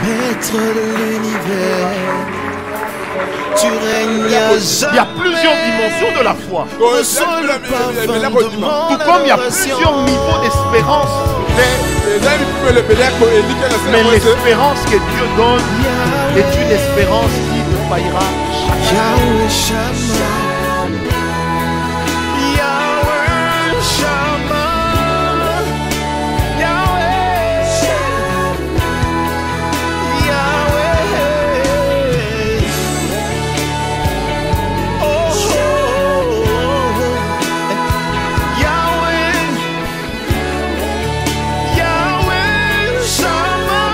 Maître de l'univers, tu règnes à jamais. Il y a plusieurs dimensions de la foi. Ressens le parfum de mon Tout comme il y a plusieurs niveaux d'espérance. Mais l'espérance que Dieu donne est une espérance qui ne faillira jamais. Yahweh Shammah, Yahweh Shammah, Yahweh Shammah, Yahweh. Oh, oh, oh, Yahweh, Yahweh Shammah.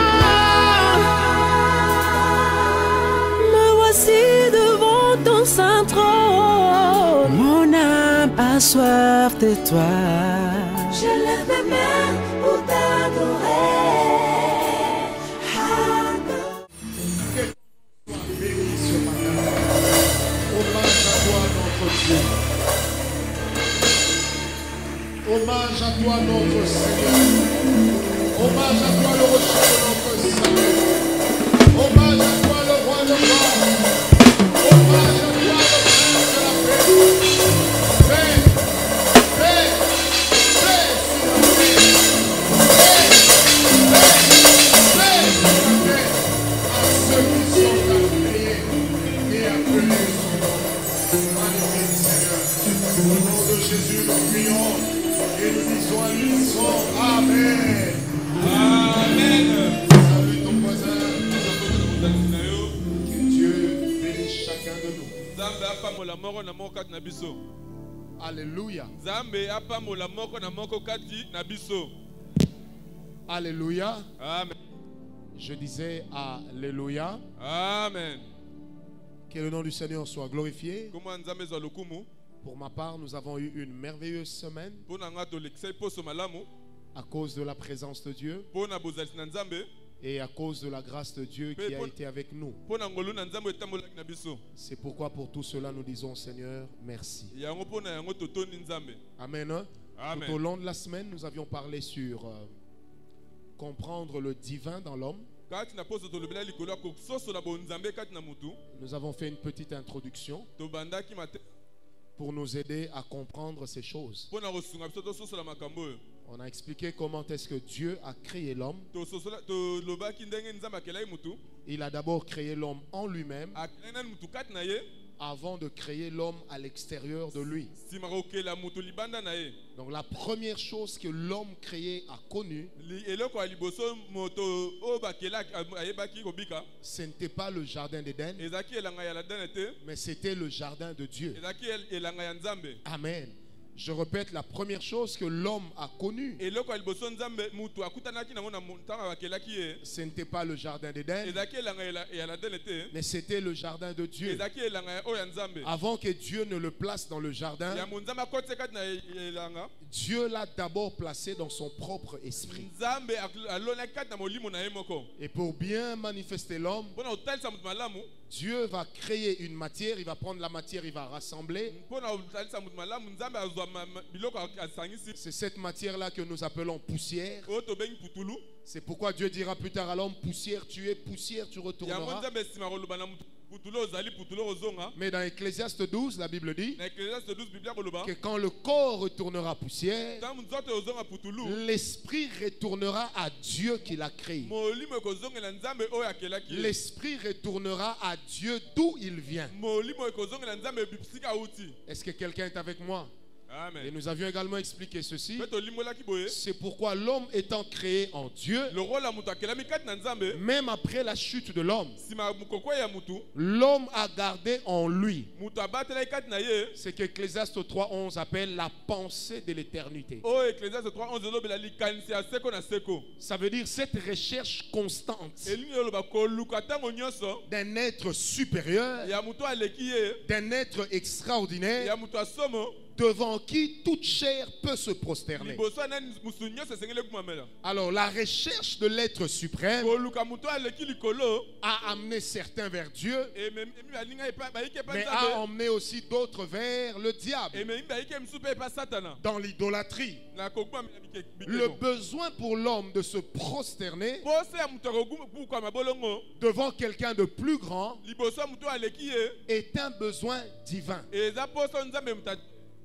Me voici devant ton saint trône. Mon âme a soif de toi. Je lève mes mains pour t'adorer. Hommage à toi, notre Seigneur. Hommage à toi, le rocher de notre salut. Hommage à toi, le roi de gloire. Hommage à toi, le prince de la paix. Paix, paix, paix sur la terre. Paix, paix, paix sur la terre. À ceux qui sont appelés et appelés son nom. Magnifique Seigneur. Au nom de Jésus, nous prions. Et nous disons à l'unisson, Amen. Amen. Salue ton voisin. Que Dieu bénisse chacun de nous. Alléluia. Alléluia. Amen. Je disais Alléluia. Amen. Que le nom du Seigneur soit glorifié. Pour ma part, nous avons eu une merveilleuse semaine à cause de la présence de Dieu et à cause de la grâce de Dieu qui a été avec nous. C'est pourquoi pour tout cela nous disons Seigneur, merci. Amen. Amen. Tout au long de la semaine, nous avions parlé sur comprendre le divin dans l'homme. Nous avons fait une petite introduction pour nous aider à comprendre ces choses. On a expliqué comment est-ce que Dieu a créé l'homme. Il a d'abord créé l'homme en lui-même avant de créer l'homme à l'extérieur de lui. Donc la première chose que l'homme créé a connue, ce n'était pas le jardin d'Éden, mais c'était le jardin de Dieu. Amen. Je répète, la première chose que l'homme a connue, ce n'était pas le jardin d'Éden, mais c'était le jardin de Dieu. Avant que Dieu ne le place dans le jardin, Dieu l'a d'abord placé dans son propre esprit. Et pour bien manifester l'homme, Dieu va créer une matière, il va prendre la matière, il va rassembler. C'est cette matière-là que nous appelons poussière. C'est pourquoi Dieu dira plus tard à l'homme, poussière, tu es poussière, tu retourneras. Mais dans Ecclésiaste 12, la Bible dit que quand le corps retournera poussière, l'esprit retournera à Dieu qui l'a créé. L'esprit retournera à Dieu d'où il vient. Est-ce que quelqu'un est avec moi? Amen. Et nous avions également expliqué ceci. C'est pourquoi l'homme étant créé en Dieu, même après la chute de l'homme, l'homme a gardé en lui ce qu'Ecclésiaste 3:11 appelle la pensée de l'éternité. Ça veut dire cette recherche constante d'un être supérieur, d'un être extraordinaire, devant qui toute chair peut se prosterner. liboso ya nani musu nyonso esengeli ekumamela. Alors la recherche de l'être suprême koluka moto aleki likolo a amené certains vers Dieu, ememi baninga bayiki epa mais a nzambe emmené aussi d'autres vers le diable, ememi bayiki mosusu mpe epa satana dans l'idolâtrie. na kokumamela Le bikeko. besoin pour l'homme de se prosterner pose ya moto akokukama bolongo devant quelqu'un de plus grand liboso ya moto aleki ye est un besoin divin. eza poso nzambe moto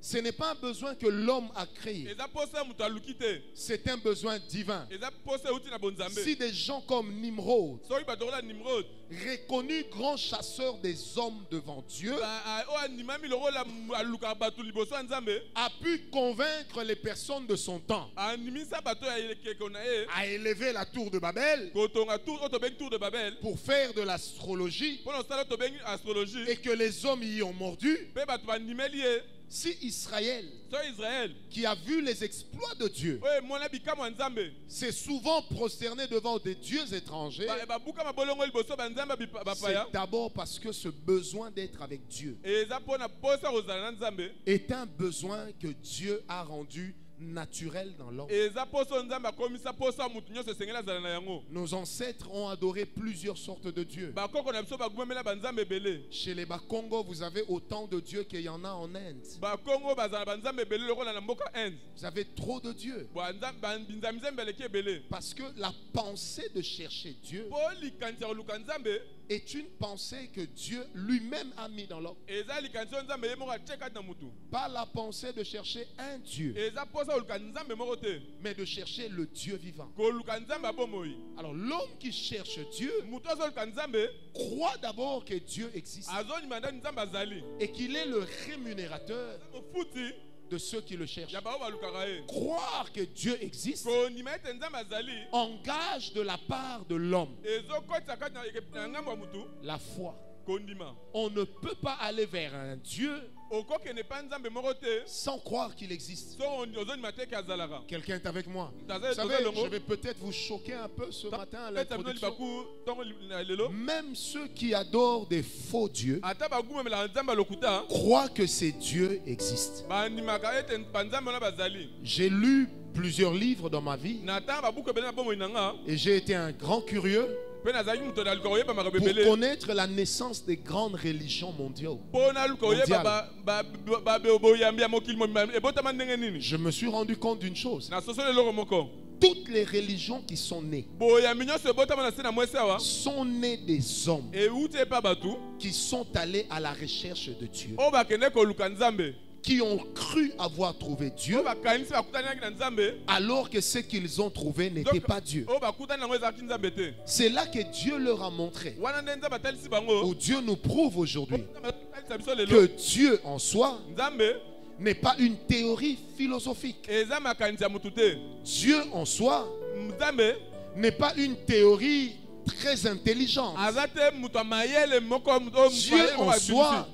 Ce n'est pas un besoin que l'homme a créé, eza poso ya moto aluki te c'est un besoin divin. eza poso euti na bonzambe. Si des gens comme Nimrod, soki bato lokola nimrod reconnu grand chasseur des hommes devant Dieu, oyo andimami lokola alukaka bato liboso ya nzambe a pu convaincre les personnes de son temps andimisa bato ya ekeko na ye à élever la tour de Babel kotonga tour oyo tobengi tour de babel pour faire de l'astrologie mpo na osala oyo tobengi astrologie et que les hommes y ont mordu. mpe bato bandimeli ye. Si Israël, so Israël qui a vu les exploits de Dieu, oyo emona bikamwa ya nzambe s'est souvent prosterné devant des dieux étrangers, babukama bolongo liboso banzambe bapaya c'est d'abord parce que ce besoin d'être avec Dieu eza mpo na posa kozala na nzambe est un besoin que Dieu a rendu naturel dans l'homme. eza poso nzambe akomisa poso ya motu nyonso esengeli azala na yango. Nos ancêtres ont adoré plusieurs sortes de dieux. bakoko na biso bagumamela banzambe ebele. Chez les Bakongo, vous avez autant de dieux qu'il y en a en Inde. bakongo bazala banzambe ebele lokola na mboka inde. Vous avez trop de dieux. binzambe eleki ebele. Parce que la pensée de chercher Dieu mpo likanisi ya koluka nzambe est une pensée que Dieu lui-même a mis dans l'homme. eza likanisi oyo nzambe ye moko atie kati na motu. Pas la pensée de chercher un Dieu, eza posa koluka nzambe moko te mais de chercher le Dieu vivant. koluka nzambe abomoi. Alors l'homme qui cherche Dieu motu azoluka nzambe croit d'abord que Dieu existe azondima ndani nzambe azali. et qu'il est le rémunérateur mofuti de ceux qui le cherchent. ya bao balukaka ye. Croire que Dieu existe kondima ete nzambe azali engage de la part de l'homme ezokotisa kati na ngambo ya motu la foi. kondima. On ne peut pas aller vers un Dieu okokende mpa nzambe moko te sans croire qu'il existe. so ozondima te ke azalaka. Quelqu'un est avec moi. Vous Toza savez, longo. je vais peut-être vous choquer un peu ce matin à Peut-être bino l'introduction. libaku ntongo na lelo Même ceux qui adorent des faux dieux ata bagumamela nzambe lokuta croient que ces dieux existent. bandimaka ete banzambe wana bazali. J'ai lu plusieurs livres dans ma vie na ntango babuku ebele na bomoi na nga et j'ai été un grand curieux mpe nazalaki moto naluka koyeba makambo pour ebele connaître la naissance des grandes religions mondiales. mpo naluka koyeba boyambi ya mokili mobimba ebotama ndenge nini. Je me suis rendu compte d'une chose. nasosoli eloko moko Toutes les religions qui sont nées boyambi nyonso ebotama na se na mwesi awa sont nées des hommes euti epa bato qui sont allés à la recherche de Dieu, oyo bakende koluka nzambe qui ont cru avoir trouvé Dieu oyo bakanisi bakutanaki na nzambe alors que ce qu'ils ont trouvé n'était pas Dieu. oyo bakutani nango ezalaki nzambe te. C'est là que Dieu leur a montré, wana nde nzambe atalisi bango ou Dieu nous prouve aujourd'hui, nzambe atalisa biso lelo que Dieu en soi nzambe n'est pas une théorie philosophique. eza makanisi ya motu te. Dieu en soi nzambe n'est pas une théorie très intelligente. aza te moto ya mayele moko oyo Dieu en soi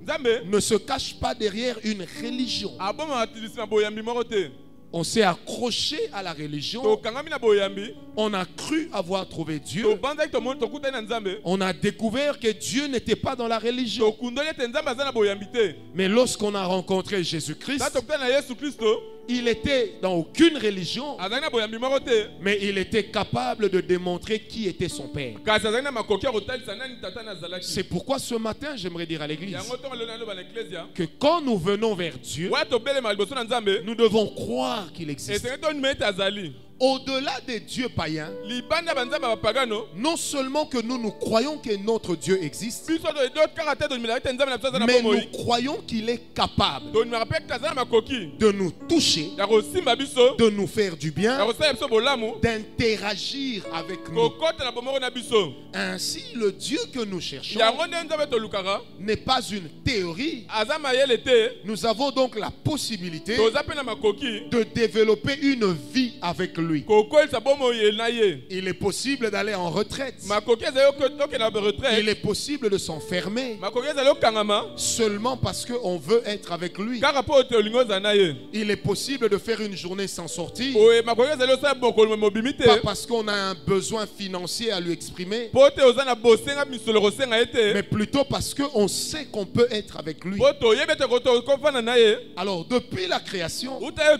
nzambe ne se cache pas derrière une religion. abomaka tilisi na boyambi moko te. On s'est accroché à la religion, tokangami na boyambi on a cru avoir trouvé Dieu, tobanzaki tomoni tokutani na nzambe on a découvert que Dieu n'était pas dans la religion. tokundoli ete nzambe aza na boyambi te. Mais lorsqu'on a rencontré ta Jésus-Christ, tokutani na yesu kristo il était dans aucune religion, azalaki na boyambi moko te. mais il était capable de démontrer qui était son Père. kasi azalaki na makoki ya kotalisa nani tata na azalaki. C'est pourquoi ce matin, j'aimerais dire à l'Église yango ntongo lelo naloba na eklesia que quand nous venons vers Dieu, wana tobelema liboso na nzambe nous devons croire qu'il existe. esengeli tondima ete azali. Au-delà des dieux païens, libanda banzambe ya bapagano non seulement que nous croyons que notre Dieu existe, biso tokaka te tondimaka ete nzambe na biso aza na mais nous bomoi. croyons qu'il est capable tondimaka mpe ete aza na makoki de nous toucher, ya kosimba biso de nous faire du ya bien, kosala biso bolamu d'interagir avec nous. kokotela bomoko na biso. Ainsi, le Dieu que nous cherchons yango nde nzambe tolukaka n'est pas une théorie. aza mayele te. Nous avons donc la possibilité toza mpe na makoki de développer une vie avec lui lui. kokolisa bomoi na ye Il est possible d'aller en retraite. makoki ezali okenda retraite Il est possible de s'enfermer makoki ezali okangama seulement parce qu'on veut être avec lui. kaka mpo ote olingi ozala na ye Il est possible de faire une journée sans sortie. oye makoki ezali osala bokolo mobimi te Pas parce qu'on a un besoin financier à lui exprimer, mpo te oza na bosenga misolo kosenga ye te mais plutôt parce qu'on sait qu'on peut être avec lui. mpo toyebi ete kofanda na ye Alors, depuis la création, uta ye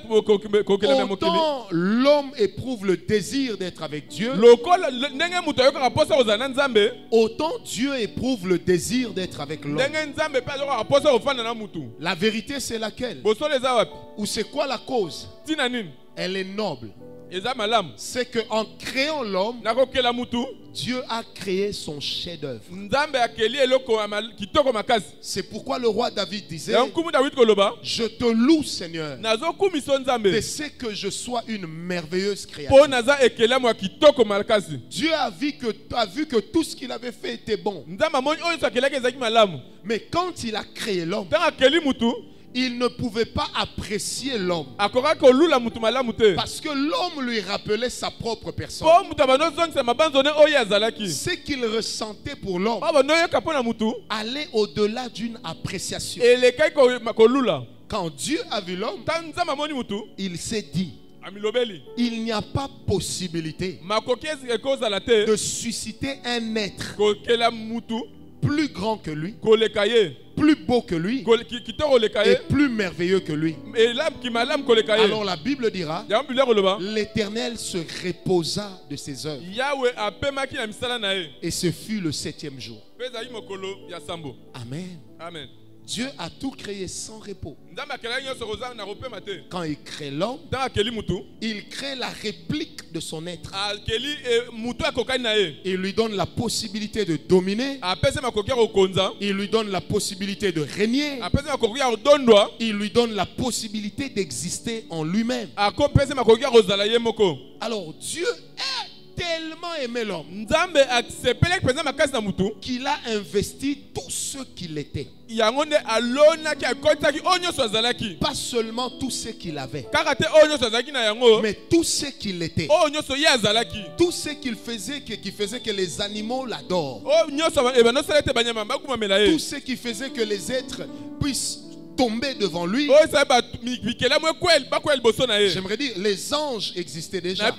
kokende na mokili autant l'homme éprouve le désir d'être avec Dieu, lokola ndenge moto ayokaka mposa kozala na nzambe autant Dieu éprouve le désir d'être avec l'homme. ndenge nzambe mpe azokaka mposa kofanda na mutu La vérité, c'est laquelle? bosolo eza wapi Ou c'est quoi la cause? ntina nini Elle est noble. eza malamu C'est qu'en créant l'homme, nakokela mutu Dieu a créé son chef-d'œuvre. nzambe akeli eloko kitoko makasi C'est pourquoi le roi David disait, yango nkumu dawidi koloba je te loue Seigneur, nazokumisa de nzambe ce que je sois une merveilleuse mpo créature. naza ekelamu ya kitoko makasi Dieu a vu que tout ce qu'il avait fait était bon. nzambe amoni oyo nyonso akelaki ezalaki malamu Mais quand il a créé l'homme, ntango akeli mutu il ne pouvait pas apprécier l'homme. akokaki kolula mutu malamu te Parce que l'homme lui rappelait sa propre personne. mpo mutu abandozongisa mabanzone oyo azalaki Ce qu'il ressentait pour l'homme mpo abandoyoka mpo na mutu allait au-delà d'une appréciation. elekaki kolula Quand Dieu a vu l'homme, ntango nzambe amoni mutu il s'est dit, amilobeli il n'y a pas possibilité makoki ekozala te de susciter un être kokela mutu plus grand que lui, koleka ye plus beau que lui kitoko koleka et ye plus merveilleux que lui. kimalamu koleka ye Alors la Bible dira, yango biblia koloba l'Éternel se reposa de ses œuvres. yawe apemaki na misala na ye Et ce fut le 7e jour. mpe ezali mokolo ya sambo Amen. amen Dieu a tout créé sans repos. nzambe akelaki nyonso koza na kopema te Quand il crée l'homme, ntango akeli mutu il crée la réplique de son être. akeli mutu akokani na ye Il lui donne la possibilité de dominer. apesi makoki ya kokonza Il lui donne la possibilité de régner. apesi makoki ya kodondwa Il lui donne la possibilité d'exister en lui-même. akopesi makoki ya kozala ye moko Alors Dieu a tellement aimé l'homme nzambe asepelaki mpenza makasi na mutu qu'il a investi tout ce qu'il était. yango nde alonaki akotaki oyo nyonso azalaki Pas seulement tout ce qu'il avait, kaka te oyo nyonso azalaki na yango mais tout ce qu'il était. oyo nyonso ye azalaki Tout ce qu'il faisait qui faisait que les animaux l'adorent. oyo nyonso ebanosala ete banyama bakumamela ye Tout ce qui faisait que les êtres puissent tomber devant lui. oyo esali mikelamu bakwela liboso na ye J'aimerais dire, les anges existaient déjà.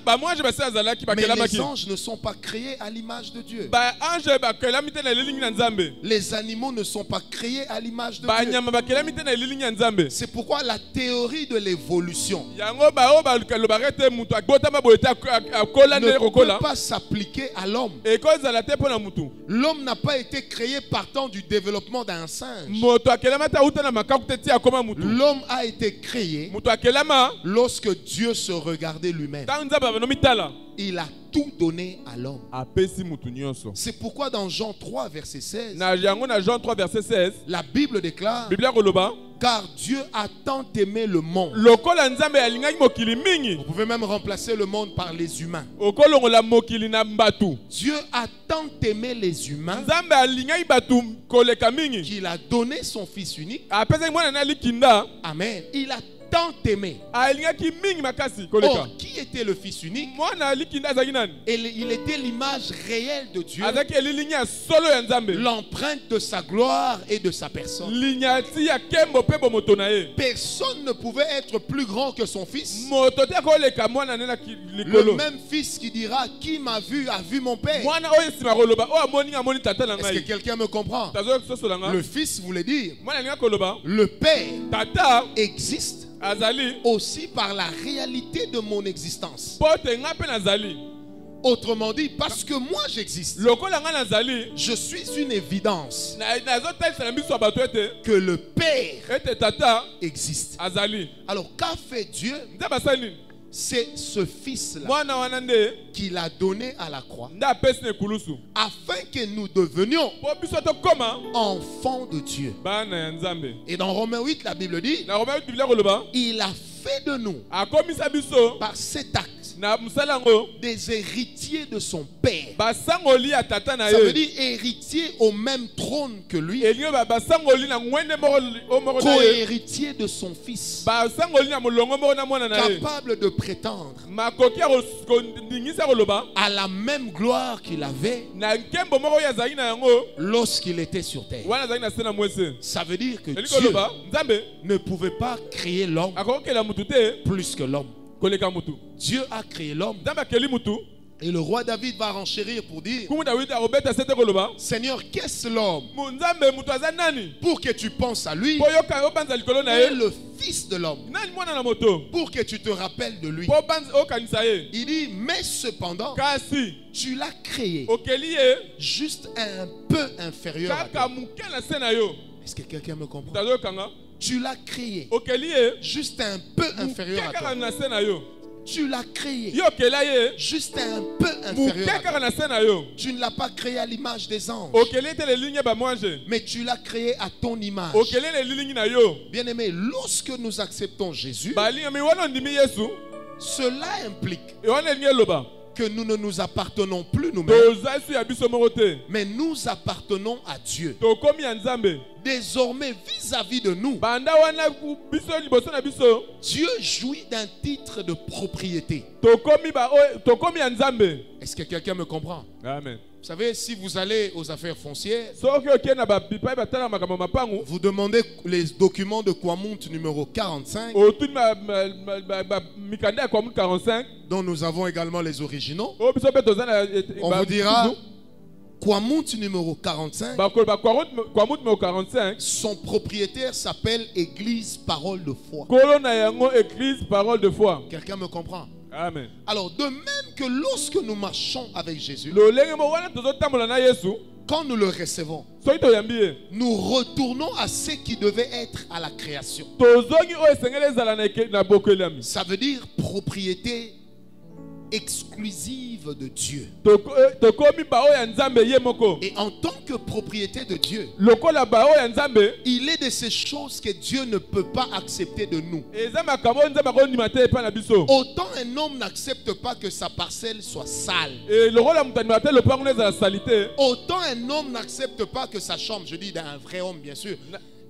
bamwange basi azalaki Mais bakelamaki les anges ne sont pas créés à l'image de Dieu. baange bakelami te na elilingi na nzambe Les animaux ne sont pas créés à l'image de Dieu. banyama bakelami te na elilingi ya nzambe C'est pourquoi la théorie de l'évolution yango baoyo balobaka ete mutu abotama boye te akola ne nde peut kokola pas s'appliquer à l'homme. ekozala te mpo na mutu L'homme n'a pas été créé partant du développement d'un singe. moto akelama te auta na makaku te ti akoma mutu L'homme a été créé moto akelama lorsque Dieu se regardait lui-même. ntango nzambe abanomi tala Il a tout donné à l'homme. apesi mutu nyonso C'est pourquoi dans Jean 3, verset 16, na yango na Jean 3 verset 16 la Bible déclare, biblia koloba car Dieu a tant aimé le monde. lokola nzambe alingaki mokili mingi Vous pouvez même remplacer le monde par les humains. okolongola mokili na mbatu Dieu a tant aimé les humains nzambe alingaki batu koleka mingi qu'il a donné son Fils unique. apesaki mwana na likinda Amen. Il a tant aimé. alingaki mingi makasi koleka Or, qui était le Fils unique? mwana likinda azalaki nani Il était l'image réelle de Dieu, azalaki elilingi ya solo ya nzambe l'empreinte de sa gloire et de sa personne. linyati ya kembo mpe bomoto na ye Personne ne pouvait être plus grand que son Fils. moto te koleka mwana ne na Le likolo même Fils qui dira, qui m'a vu a vu mon Père. mwana oyo nsima koloba oyo amoni amoni tata na Est-ce que ngai quelqu'un me comprend? tazososola nga Le Fils voulait dire, mwana alinga koloba le Père tata existe azali aussi par la réalité de mon existence. mpo te nga mpe nazali Autrement dit, parce que moi j'existe, lokola nga nazali je suis une évidence nazotalisa na biso ya bato ete que le Père ete tata existe. azali Alors qu'a fait Dieu? nzambe asali nini C'est ce Fils-là mwana wana nde qu'il a donné à la croix nde apesi na ekulusu afin que nous devenions mpo biso tokóma enfants de Dieu. bana ya nzambe Et dans Romains 8, la Bible dit, na romain biblia koloba il a fait de nous, akomisa biso par cet acte, na musala ngo des héritiers de son père. basangoli ya tata na Ça veut ye dire héritier au même trône que lui, elingi basangoli na ngwende moko na ye co-héritier de son fils, basangoli na molongo moko na mwana na ye capable de prétendre makoki ya kondingisa koloba à la même gloire qu'il avait na nkembo moko oyo azalaki na yango lorsqu'il était sur terre. wana azalaki na se na mwese Ça veut dire que elingi Dieu koloba nzambe ne pouvait pas créer l'homme akokokela mutu te plus que l'homme. koleka mutu Dieu a créé l'homme. nzambe akeli mutu Et le roi David va renchérir pour dire, kumu dawidi akobeta sete koloba Seigneur, qu'est-ce l'homme nzambe mutu aza nani pour que tu penses à lui mpo obanza likolo na et ye le fils de l'homme nani mwana na moto pour que tu te rappelles de lui. mpo okanisa ye Il dit, mais cependant, kasi tu l'as créé okeli ye juste un peu inférieur à kaka toi. moke na se na yo Est-ce que quelqu'un me comprend? tazoyokanga Tu l'as créé okeli ye juste un peu inférieur moke à kaka toi. na se na yo Tu l'as créé yo okela ye juste un peu moke inférieur à toi. kaka na se na yo Tu ne l'as pas créé à l'image des anges, okeli ete lelingi bamwange mais tu l'as créé à ton image. okeli lelilingi na yo Bien-aimé, lorsque nous acceptons Jésus, balingami wana ondimi yesu cela implique wana elingi eloba que nous ne nous appartenons plus nous-mêmes, toza esu ya biso moko te mais nous appartenons à Dieu. tokomi ya nzambe Désormais, vis-à-vis de nous, banda wana biso liboso na biso Dieu jouit d'un titre de propriété. tokomi ya nzambe Est-ce que quelqu'un me comprend? amen Vous savez, si vous allez aux affaires foncières, soki okei na bapipai batala makambo mapangu vous demandez les documents de Kwamount numéro 45, otuni mikanda ya kwamu 45 dont nous avons également les originaux. oyo biso mpe toza na On vous dira, Kwamount numéro 45, kwamu numero 45 son propriétaire s'appelle Église Parole de Foi. kolo na yango église parole de foi Quelqu'un me comprend? amen Alors, de même que lorsque nous marchons avec Jésus, lolenge mo wana tozotambola na yesu quand nous le recevons, soki toyambi ye nous retournons à ce qui devait être à la création. tozongi oyo esengeli ezala na bokelami Ça veut dire propriété exclusive de Dieu. tokomi baoyo ya nzambe ye moko Et en tant que propriété de Dieu, lokola baoyo ya nzambe il est de ces choses que Dieu ne peut pas accepter de nous. eza makambo oyo nzambe akondima te epai na biso Autant un homme n'accepte pas que sa parcelle soit sale, lokola moto andimaka te lopango no ezala sali te autant un homme n'accepte pas que sa chambre, je dis d'un vrai homme bien sûr,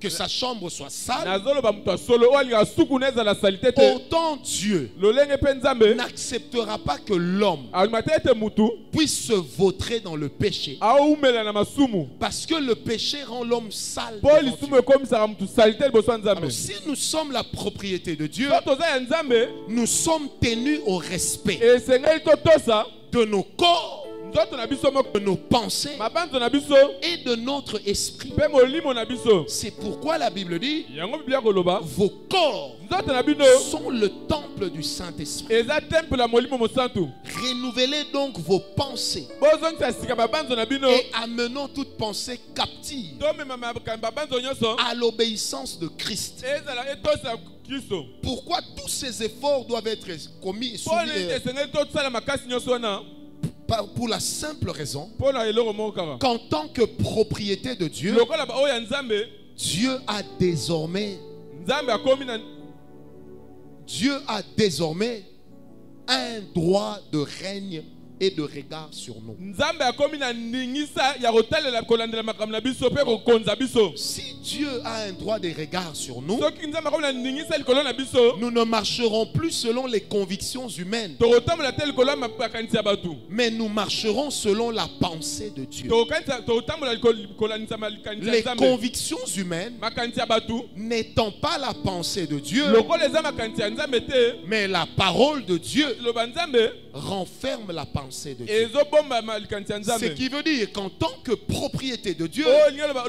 que sa chambre soit sale, nazoloba moto ya solo oyo alingaka suku na ezala sali te te autant Dieu lolenge mpe nzambe n'acceptera pas que l'homme andima te ete mutu puisse se vautrer dans le péché. aumela na masumu Parce que le péché rend l'homme sale. mpo devant lisumu Dieu. ekomisaka motu sali te liboso ya nzambe Alors, si nous sommes la propriété de Dieu, so toza ya nzambe nous sommes tenus au respect esengeli totosa de nos corps, nzoto na biso moko de nos pensées mabanzo na biso et de notre esprit. mpe molimo na biso C'est pourquoi la Bible dit, yango biblia koloba vos corps nzoto na bino sont le temple du Saint-Esprit. eza temple ya molimo mosantu Renouvelez donc vos pensées bozongisa sika babanzo na bino et amenons toute pensée captive tomema babanzo nyonso à l'obéissance de Christ. ezala etosa kristo Pourquoi tous ces efforts doivent être commis mpo nini esengeli tosala makasi nyonso wana pour la simple raison mpo na eloko moko kaka qu'en tant que propriété de Dieu, lokola baoyo ya nzambe Dieu a désormais un droit de règne et de regard sur nous. nzambe akomi na ningisa ya kotalela kolandela makambo na biso mpe kokonza biso Si Dieu a un droit de regard sur nous, soki nzambe akomi na ningisa likolo na biso nous ne marcherons plus selon les convictions humaines, tokotambola te likolo ya makanisi ya bato mais nous marcherons selon la pensée de Dieu. tokotambola kolandisa makanisi ya Les nzambe convictions humaines makanisi ya bato n'étant pas la pensée de Dieu, lokola eza makanisi ya nzambe te mais la parole de Dieu loba nzambe renferme la pensée de Dieu. ezobomba likanisi ya Ce nzambe qui veut dire qu'en tant que propriété de Dieu,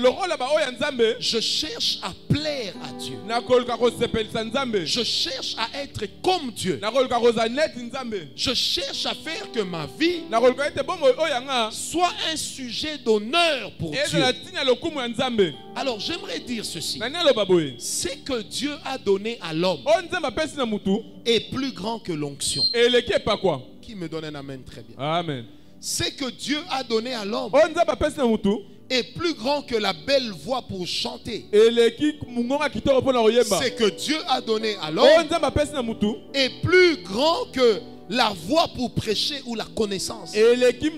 lokola baoyo ya nzambe je cherche à plaire à Dieu. nakoluka kosepelisa nzambe Je cherche à être comme Dieu. nakoluka kozala neti nzambe Je cherche à faire que ma vie nakoluka ete bombo oyo yanga soit un sujet d'honneur pour Dieu. ezala ntina lokumu ya nzambe Alors j'aimerais dire ceci. nani aloba boye Ce que Dieu a donné à l'homme oyo nzambe apesi na mutu est plus grand que l'onction. eleki epakwa Qui me donne un amen très bien. amen Ce que Dieu a donné à l'homme oyo nzambe apesi na mutu est plus grand que la belle voix pour chanter. eleki mungonga kitoko mpo na koyemba Ce que Dieu a donné à oyo l'homme nzambe apesi na mutu est plus grand que la voix pour prêcher ou la connaissance. eleki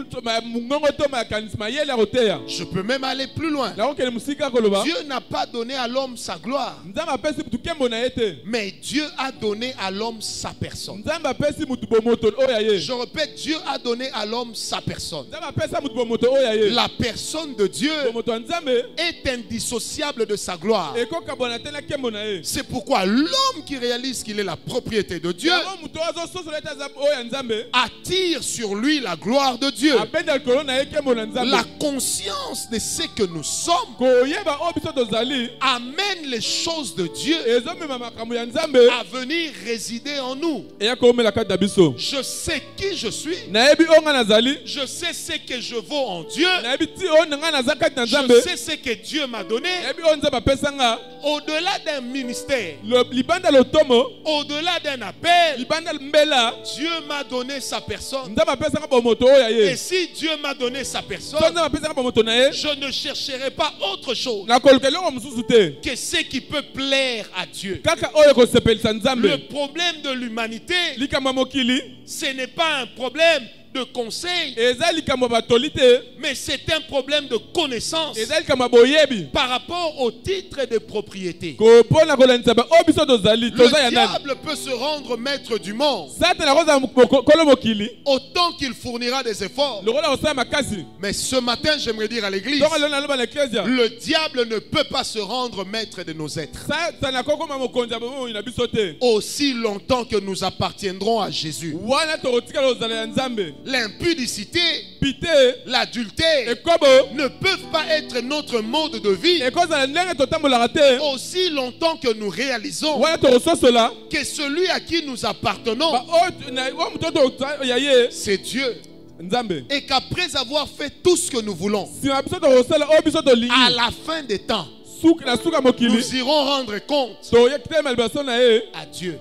mungongo to makanisi mayele ya koteya Je peux même aller plus loin. nakokende mosika koloba Dieu n'a pas donné à l'homme sa gloire, nzambe apesi mutu nkembo na ye te mais Dieu a donné à l'homme sa personne. nzambe apesi mutu bomoto oyo ya ye Je répète, Dieu a donné à l'homme sa personne. nzambe apesa mutu bomoto oyo ya ye La personne de Dieu bomoto ya nzambe est indissociable de sa gloire. ekokabwana te na nkembo na ye C'est pourquoi l'homme qui réalise qu'il est la propriété de Dieu yango mutu oyo azososola ete aza oyo ya nzambe attire sur lui la gloire de Dieu. abenda likolo na ye nkembo na nzambe La conscience de ce que nous sommes koyeba oyo biso tozali amène les choses de Dieu ezomema makambo ya nzambe à venir résider en nous. eya koomela kati na biso Je sais qui je suis. nayebi oyo ngai nazali Je sais ce que je vaux en Dieu. nayebi ti oyo na ngai naza kati na nzambe Je sais ce que Dieu m'a donné. nayebi oyo nzambe apesa nga Au-delà d'un ministère, libanda lotomo au-delà d'un appel, libanda mbela Dieu m'a donné sa personne. nzambe apesa nga bomoto oyo ya Et ye si Dieu m'a donné sa so personne, nzambe apesa nga bomoto na ye je ne chercherai pas autre chose nakoluka eloko mosusu te que ce qui peut plaire à Dieu. kaka oyo ekosepelisa nzambe Le problème de l'humanité, likambo ya mokili ce n'est pas un problème de conseil, eza likambo ya batoli te mais c'est un problème de connaissance eza likambo ya boyebi par rapport au titre de propriété. mpona kolandisa oyo biso tozali toza Le ya nani diable peut se rendre maître du monde satana akozala kolo mokili autant qu'il fournira des efforts. lokola kosala makasi Mais ce matin, j'aimerais dire à l'église, ntongo lelo naloba na eklesia le diable ne peut pas se rendre maître de nos êtres satana akokoma mokonzi ya bomoi na biso te aussi longtemps que nous appartiendrons à Jésus. wana tokotikala kozala ya nzambe L'impudicité, pite l'adultère ekobo ne peuvent pas être notre mode de vie ekozala ndenge totambolaka te aussi longtemps que nous réalisons wana tokososola que celui à qui nous appartenons, oyo moto ya ye c'est Dieu. nzambe Et qu'après avoir fait tout ce que nous voulons, nsima biso tokosala oyo biso à tolingi la fin des temps, na suka mokili nous irons rendre compte toyeki te liboso na ye à Dieu.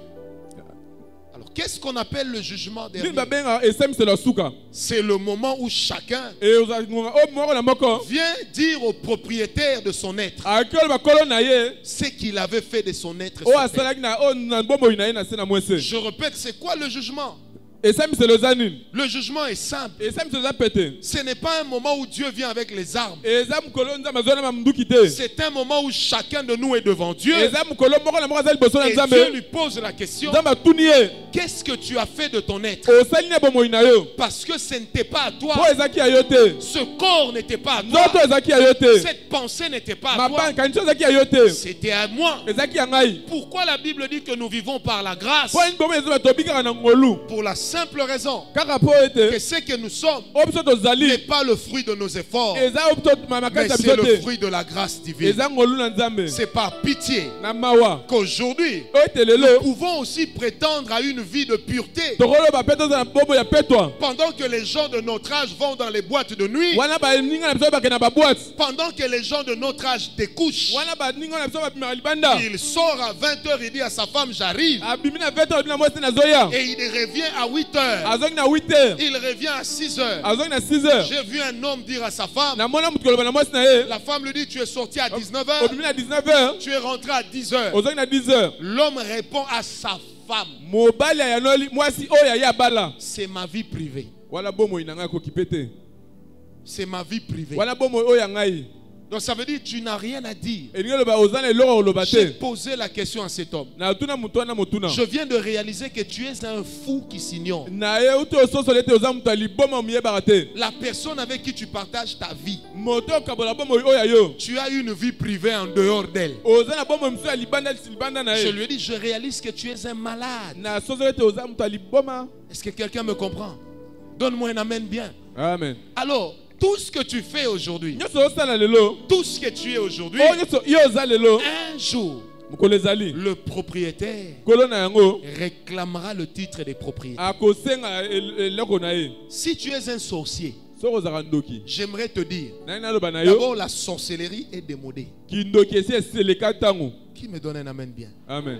Alors, qu'est-ce qu'on appelle le jugement nini dernier? babengaka esamiselo ya suka C'est le moment où chacun ozala ngonga oyo moko na moko vient dire au propriétaire de son être akei oloba kolo na ye ce qu'il avait fait de son être. oyo sur terre. asalaki na bomoi na ye na se na mwese Je répète, c'est quoi le jugement? esamiselo eza nini Le jugement est simple. esamiselo eza pete Ce n'est pas un moment où Dieu vient avec les armes. eza mokolo nzambe azwana manduki te C'est un moment où chacun de nous est devant Dieu. eza mokolo moko na moko aza liboso na Et Dieu nzambe lui pose la question, nzambe atuni ye qu'est-ce que tu as fait de ton être? osali na bomoi na yo Parce que ce n'était pas à mpo toi. ezaki ya yo te Ce corps n'était pas à nzoto toi. ezaki ya yo te Cette pensée n'était pas à toi. makanisi ezaki ya yo te C'était à moi. ezaki ya ngai Pourquoi la Bible dit que nous vivons par la grâce? mpo nini bomoi ezoba tobikaka na ngolu Pour la simple raison kaka mpo que ete ce que nous sommes oyo biso n'est tozali pas le fruit de nos efforts, eza oyo mais makasi ya c'est biso le te fruit de la grâce divine. eza ngolu na nzambe C'est par pitié na mawa qu'aujourd'hui, oyo ete nous lelo pouvons aussi prétendre à une vie de pureté. tokoloba mpe tozala bomoi ya petwa Pendant que les gens de notre âge vont dans les boîtes de nuit, wana baninga na biso bakende na babwate pendant que les gens de notre âge découchent, wana baninga na biso babimaka libanda il sort à 20h, il dit à sa femme, j'arrive. abimi na 20 heures na mwasi nazoya Et il revient à 8h. azongi na 8 heures Il revient à 6h. azongi na 6 heures J'ai vu un homme dire à sa femme, namona mutu koloba na mwasi na ye la femme lui dit, tu es sorti à 19h, obimi na 19 heures tu es rentré à 10h. ozongi na 10 heures L'homme répond à sa femme, mobali ayanoli mwasi oyo aye abala c'est ma vie privée. wana bomoi na ngai akokipe te C'est ma vie privée. wana bomoi oyo ya ngai Donc ça veut dire tu n'as rien à dire. elingi oloba oza na eloko koloba J'ai te posé la question à cet homme. natuna motu wana motuna Je viens de réaliser que tu es un fou qui s'ignore. na ye uti ososola ete oza moto ya liboma omiyebaka te La personne avec qui tu partages ta vie, moto okabola bomoi oyo ya yo tu as une vie privée en dehors d'elle. oza na bomoi mosusu ya libanda na Je ye lui ai dit, je réalise que tu es un malade. na sosola ete oza moto ya liboma Est-ce que quelqu'un me comprend? Donne-moi un amen bien. amen Alors, tout ce que tu fais aujourd'hui, nyonso osala lelo tout ce que tu es aujourd'hui, oyo nyonso yo oza lelo un jour, mokolo ezali le propriétaire kolo na yango réclamera le titre des propriétaires. akosenga eloko na ye Si tu es un sorcier, soki ozalaka ndoki j'aimerais te dire, nani naloba na yo d'abord la sorcellerie est démodée. kindoki esi eseleka ntango Qui me donne un amen bien? amen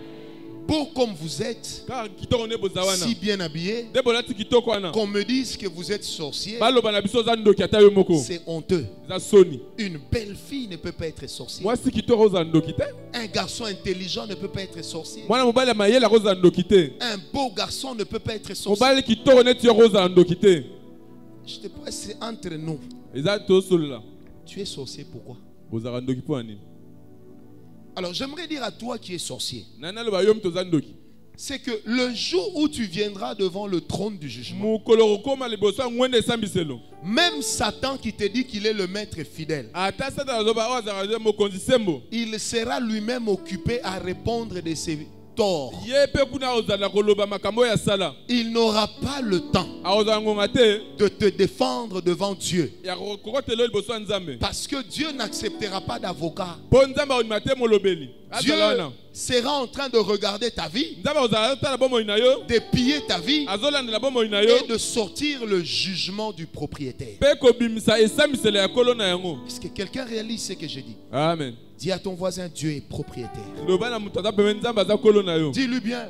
beau comme vous êtes, Car kitoko ne bozawana. si bien habillé, De bolati kitoko wana. qu'on me dise que vous êtes sorcier, Baloba na biso za ndoki ata yo moko. c'est honteux. Za soni. Une belle fille ne peut pas être sorcier. Moi si kitoko za ndoki te. Un garçon intelligent ne peut pas être sorcier. Mwana mobali mayela ko za ndoki te. Un beau garçon ne peut pas être sorcier. Mobali kitoko ne tiyo za ndoki te. Je te pose, c'est entre nous. Eza to solola. Tu es sorcier, pourquoi? Bozara ndoki po ani. Alors j'aimerais dire à toi qui es sorcier, Nana lo ba yo mto za ndoki. c'est que le jour où tu viendras devant le trône du jugement, Mukolo koma liboso ngwende sambiselo. même Satan qui te dit qu'il est le maître fidèle, Ata sata zo ba oza mokonzi sembo. il sera lui-même occupé à répondre de ses torts. Ye pe kuna oza na koloba makambo ya sala. Il n'aura pas le temps A oza ngonga te. de te défendre devant Dieu. Ya kokotelo liboso nzambe. Parce que Dieu n'acceptera pas d'avocat. Po nzambe o mate molobeli. Dieu Azala wana. sera en train de regarder ta vie, Nzambe oza ta la bomo ina yo. de piller ta vie Azola na bomo ina yo. et de sortir le jugement du propriétaire. Pe ko bimisa esamisele ya kolo na yango. Est-ce que quelqu'un réalise ce que je dis? Amen. Dis à ton voisin, Dieu est propriétaire. Loba na mutata pe nzambe za kolo na yo. Dis-lui bien.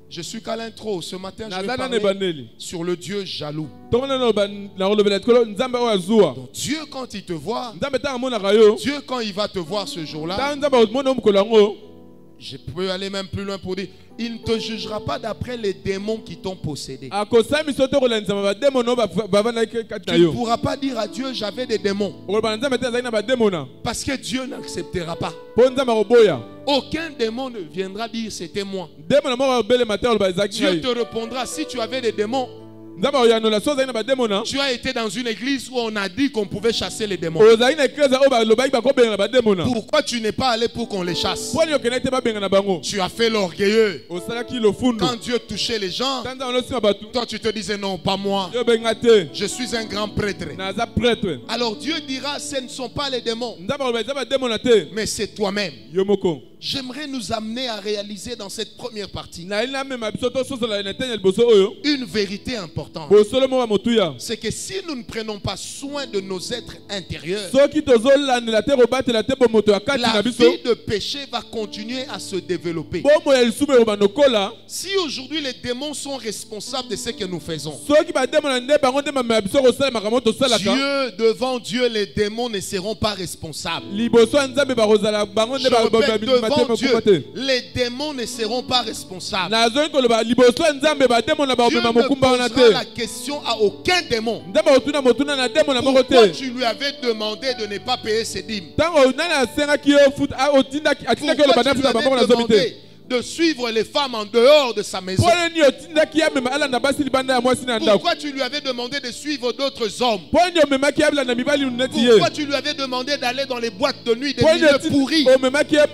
Je suis qu'Alain Tro. Ce matin, je vais Nazana ne parler baneli. sur le Dieu jaloux. Tomona no ban na kolobela kolo nzambe o azua. Donc Dieu, quand il te voit, Nzambe ta mona kayo. Dieu, quand il va te voir ce jour-là, Ta nzambe o mona mukolo yango. je peux aller même plus loin pour dire, il ne te jugera pas d'après les démons qui t'ont possédé. Akosami soto ko la nzambe ba demono ba na kati na Tu ne yo. pourras pas dire à Dieu, j'avais des démons. Koloba nzambe ta zaina ba demona. Parce que Dieu n'acceptera pas. Po nzambe ko boya. Aucun démon ne viendra dire, c'était moi. Demona mo bele matin ba zaki. Dieu te répondra, si tu avais des démons, Nzambe o yanola so zaina ba demona. tu as été dans une église où on a dit qu'on pouvait chasser les démons. O zaina ekleza o ba loba ba ko benga ba demona. Pourquoi tu n'es pas allé pour qu'on les chasse? Po yo kenete ba benga na bango. Tu as fait l'orgueilleux. O sala ki lo fundu. Quand Dieu touchait les gens, Tanda no sima batu. toi tu te disais non, pas moi. Yo benga te. Je suis un grand prêtre. Na za prêtre. Alors Dieu dira, ce ne sont pas les démons, Nzambe o ba demona te. mais c'est toi-même. Yo moko. J'aimerais nous amener à réaliser dans cette première partie Na ina me ma bisoto so la na tenya liboso oyo. une vérité importante. Bo solo mo wa motuya. C'est que si nous ne prenons pas soin de nos êtres intérieurs, Soki tozolandela te kobatela te bomoto ya kati la na biso. vie de péché va continuer à se développer. Bomo ya lisumu eko banokola. Si aujourd'hui les démons sont responsables de ce que nous faisons, Soki bademona nde bango nde mama ya biso kosalemaka mo tosalaka. Dieu, devant Dieu, les démons ne seront pas responsables. Liboso ya nzambe bakozala bango Je nde répète, devant Dieu, bakoma te. les démons ne seront pas responsables. Nazoni koloba liboso ya nzambe bademona Dieu bakomema ne mokumba wana posera la te. question à aucun démon. Nzambe otuna motuna na demona moko Pourquoi te. tu lui avais demandé de ne pas payer ses dîmes? Ntango nani asengaki yo futa atindaki yo Pourquoi bana tu lui futa bango na avais zomi te. demandé de suivre les femmes en dehors de sa maison? Pole ni otindaki ya mema alanda basi libanda ya mwasi na ndako. Pourquoi tu lui avais demandé de suivre d'autres hommes? Pole ni omemaki ya bilanda mibali neti ye. Pourquoi tu lui avais demandé d'aller dans les boîtes de nuit, des Pole milieux pourris? ni omemaki ya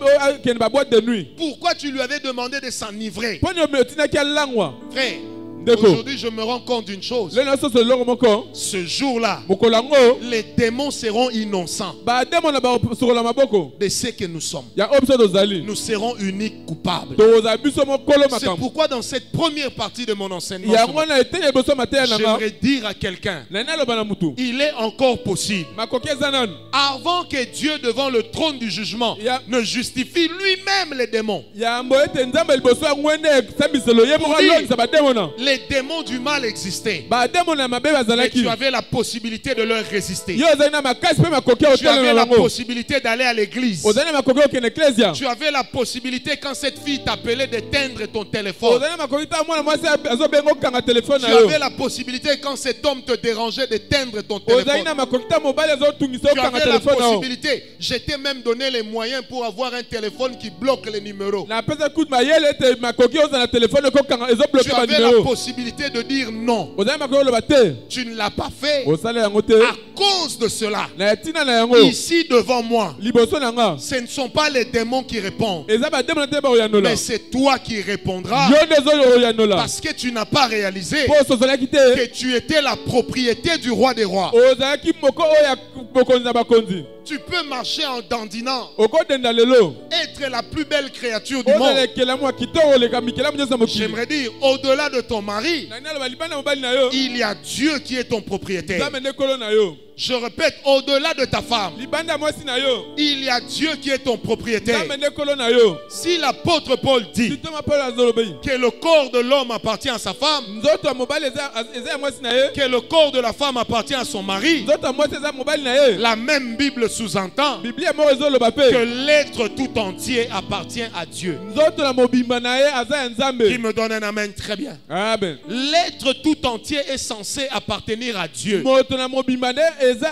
kende ba boîte de nuit. Pourquoi tu lui avais demandé de s'enivrer? Pole ni otindaki ya langwa. Frère, Ndeko. aujourd'hui je me rends compte d'une chose. Lelo so so longo moko. Ce jour-là, Mokolo yango les démons seront innocents ba demona ba sokola maboko. de ce que nous sommes. Ya opso tozali. Nous serons uniques coupables. Toza biso mokolo C'est makambo. pourquoi dans cette première partie de mon enseignement, Yango na etenya biso mateya nanga. j'aimerais dire à quelqu'un, Na nalo bana mutu. il est encore possible, Makoki ezananu. avant que Dieu devant le trône du jugement Ya- ne justifie lui-même les démons. Yambo ete nzambe liboso ya ngwende sambiselo ye moko Oui. alongisa bademona. Les démons du mal existaient, Bademona mabe mais bazalaki. tu avais la possibilité de leur résister. Yo ozali na makasi mpe makoki ya Tu avais otelela la yango. possibilité d'aller à l'église. Ozali na makoki ya okende eklezia. Tu avais la possibilité, quand cette fille t'appelait, d'éteindre ton téléphone. Ozali na makoki ta mwana mwasi azobenga okanga telefone Tu na yo. avais la possibilité, quand cet homme te dérangeait, d'éteindre ton Ozali téléphone. na makoki ta mobali azotungisa Tu okanga avais la telefone na yo. possibilité. Je t'ai même donné les moyens pour avoir un téléphone qui bloque les numéros. Na pesa coup de mayele ete makoki ozala na telefone okanga ezobloke Tu ba avais la numéro. possibilité de dire non. Ozali makoki oloba te. Tu ne l'as pas fait. Osala yango te. À cause de cela, Na tina na yango. ici devant moi, Liboso na nga. ce ne sont pas les démons qui répondent, Eza bademona te ba oyanola. mais c'est toi qui répondras, Yo nde ozo oyanola. parce que tu n'as pas réalisé Po sozalaki te. que tu étais la propriété du roi des rois. Ozalaki moko oya bokonzi na bakonzi. Tu peux marcher en dandinant, okodenda lelo être la plus belle créature du monde. ozalekela mwa kitoko oleka mikela nyonso ya mokili. J'aimerais dire, au-delà de ton mari, Nani aloba libanda mobali na yo il y a Dieu qui est ton propriétaire. nzambe nde kolo na yo. Je répète, au-delà de ta femme, Libanda ya mwasi na yo il y a Dieu qui est ton propriétaire. nzambe nde kolo na yo. Si l'apôtre Paul dit Litoma Paulo azolobei que le corps de l'homme appartient à sa femme, nzoto ya mobali eza ya mwasi na ye, que le corps de la femme appartient à son mari, nzoto ya mwasi eza ya mobali na ye. la même Bible sous-entend Biblia moko ezoloba que pe l'être tout entier appartient à Dieu. nzoto na mobimba na ye aza ya Qui nzambe. me donne un amen très bien. Amen. L'être tout entier est censé appartenir à Dieu. Moto na mobimba nde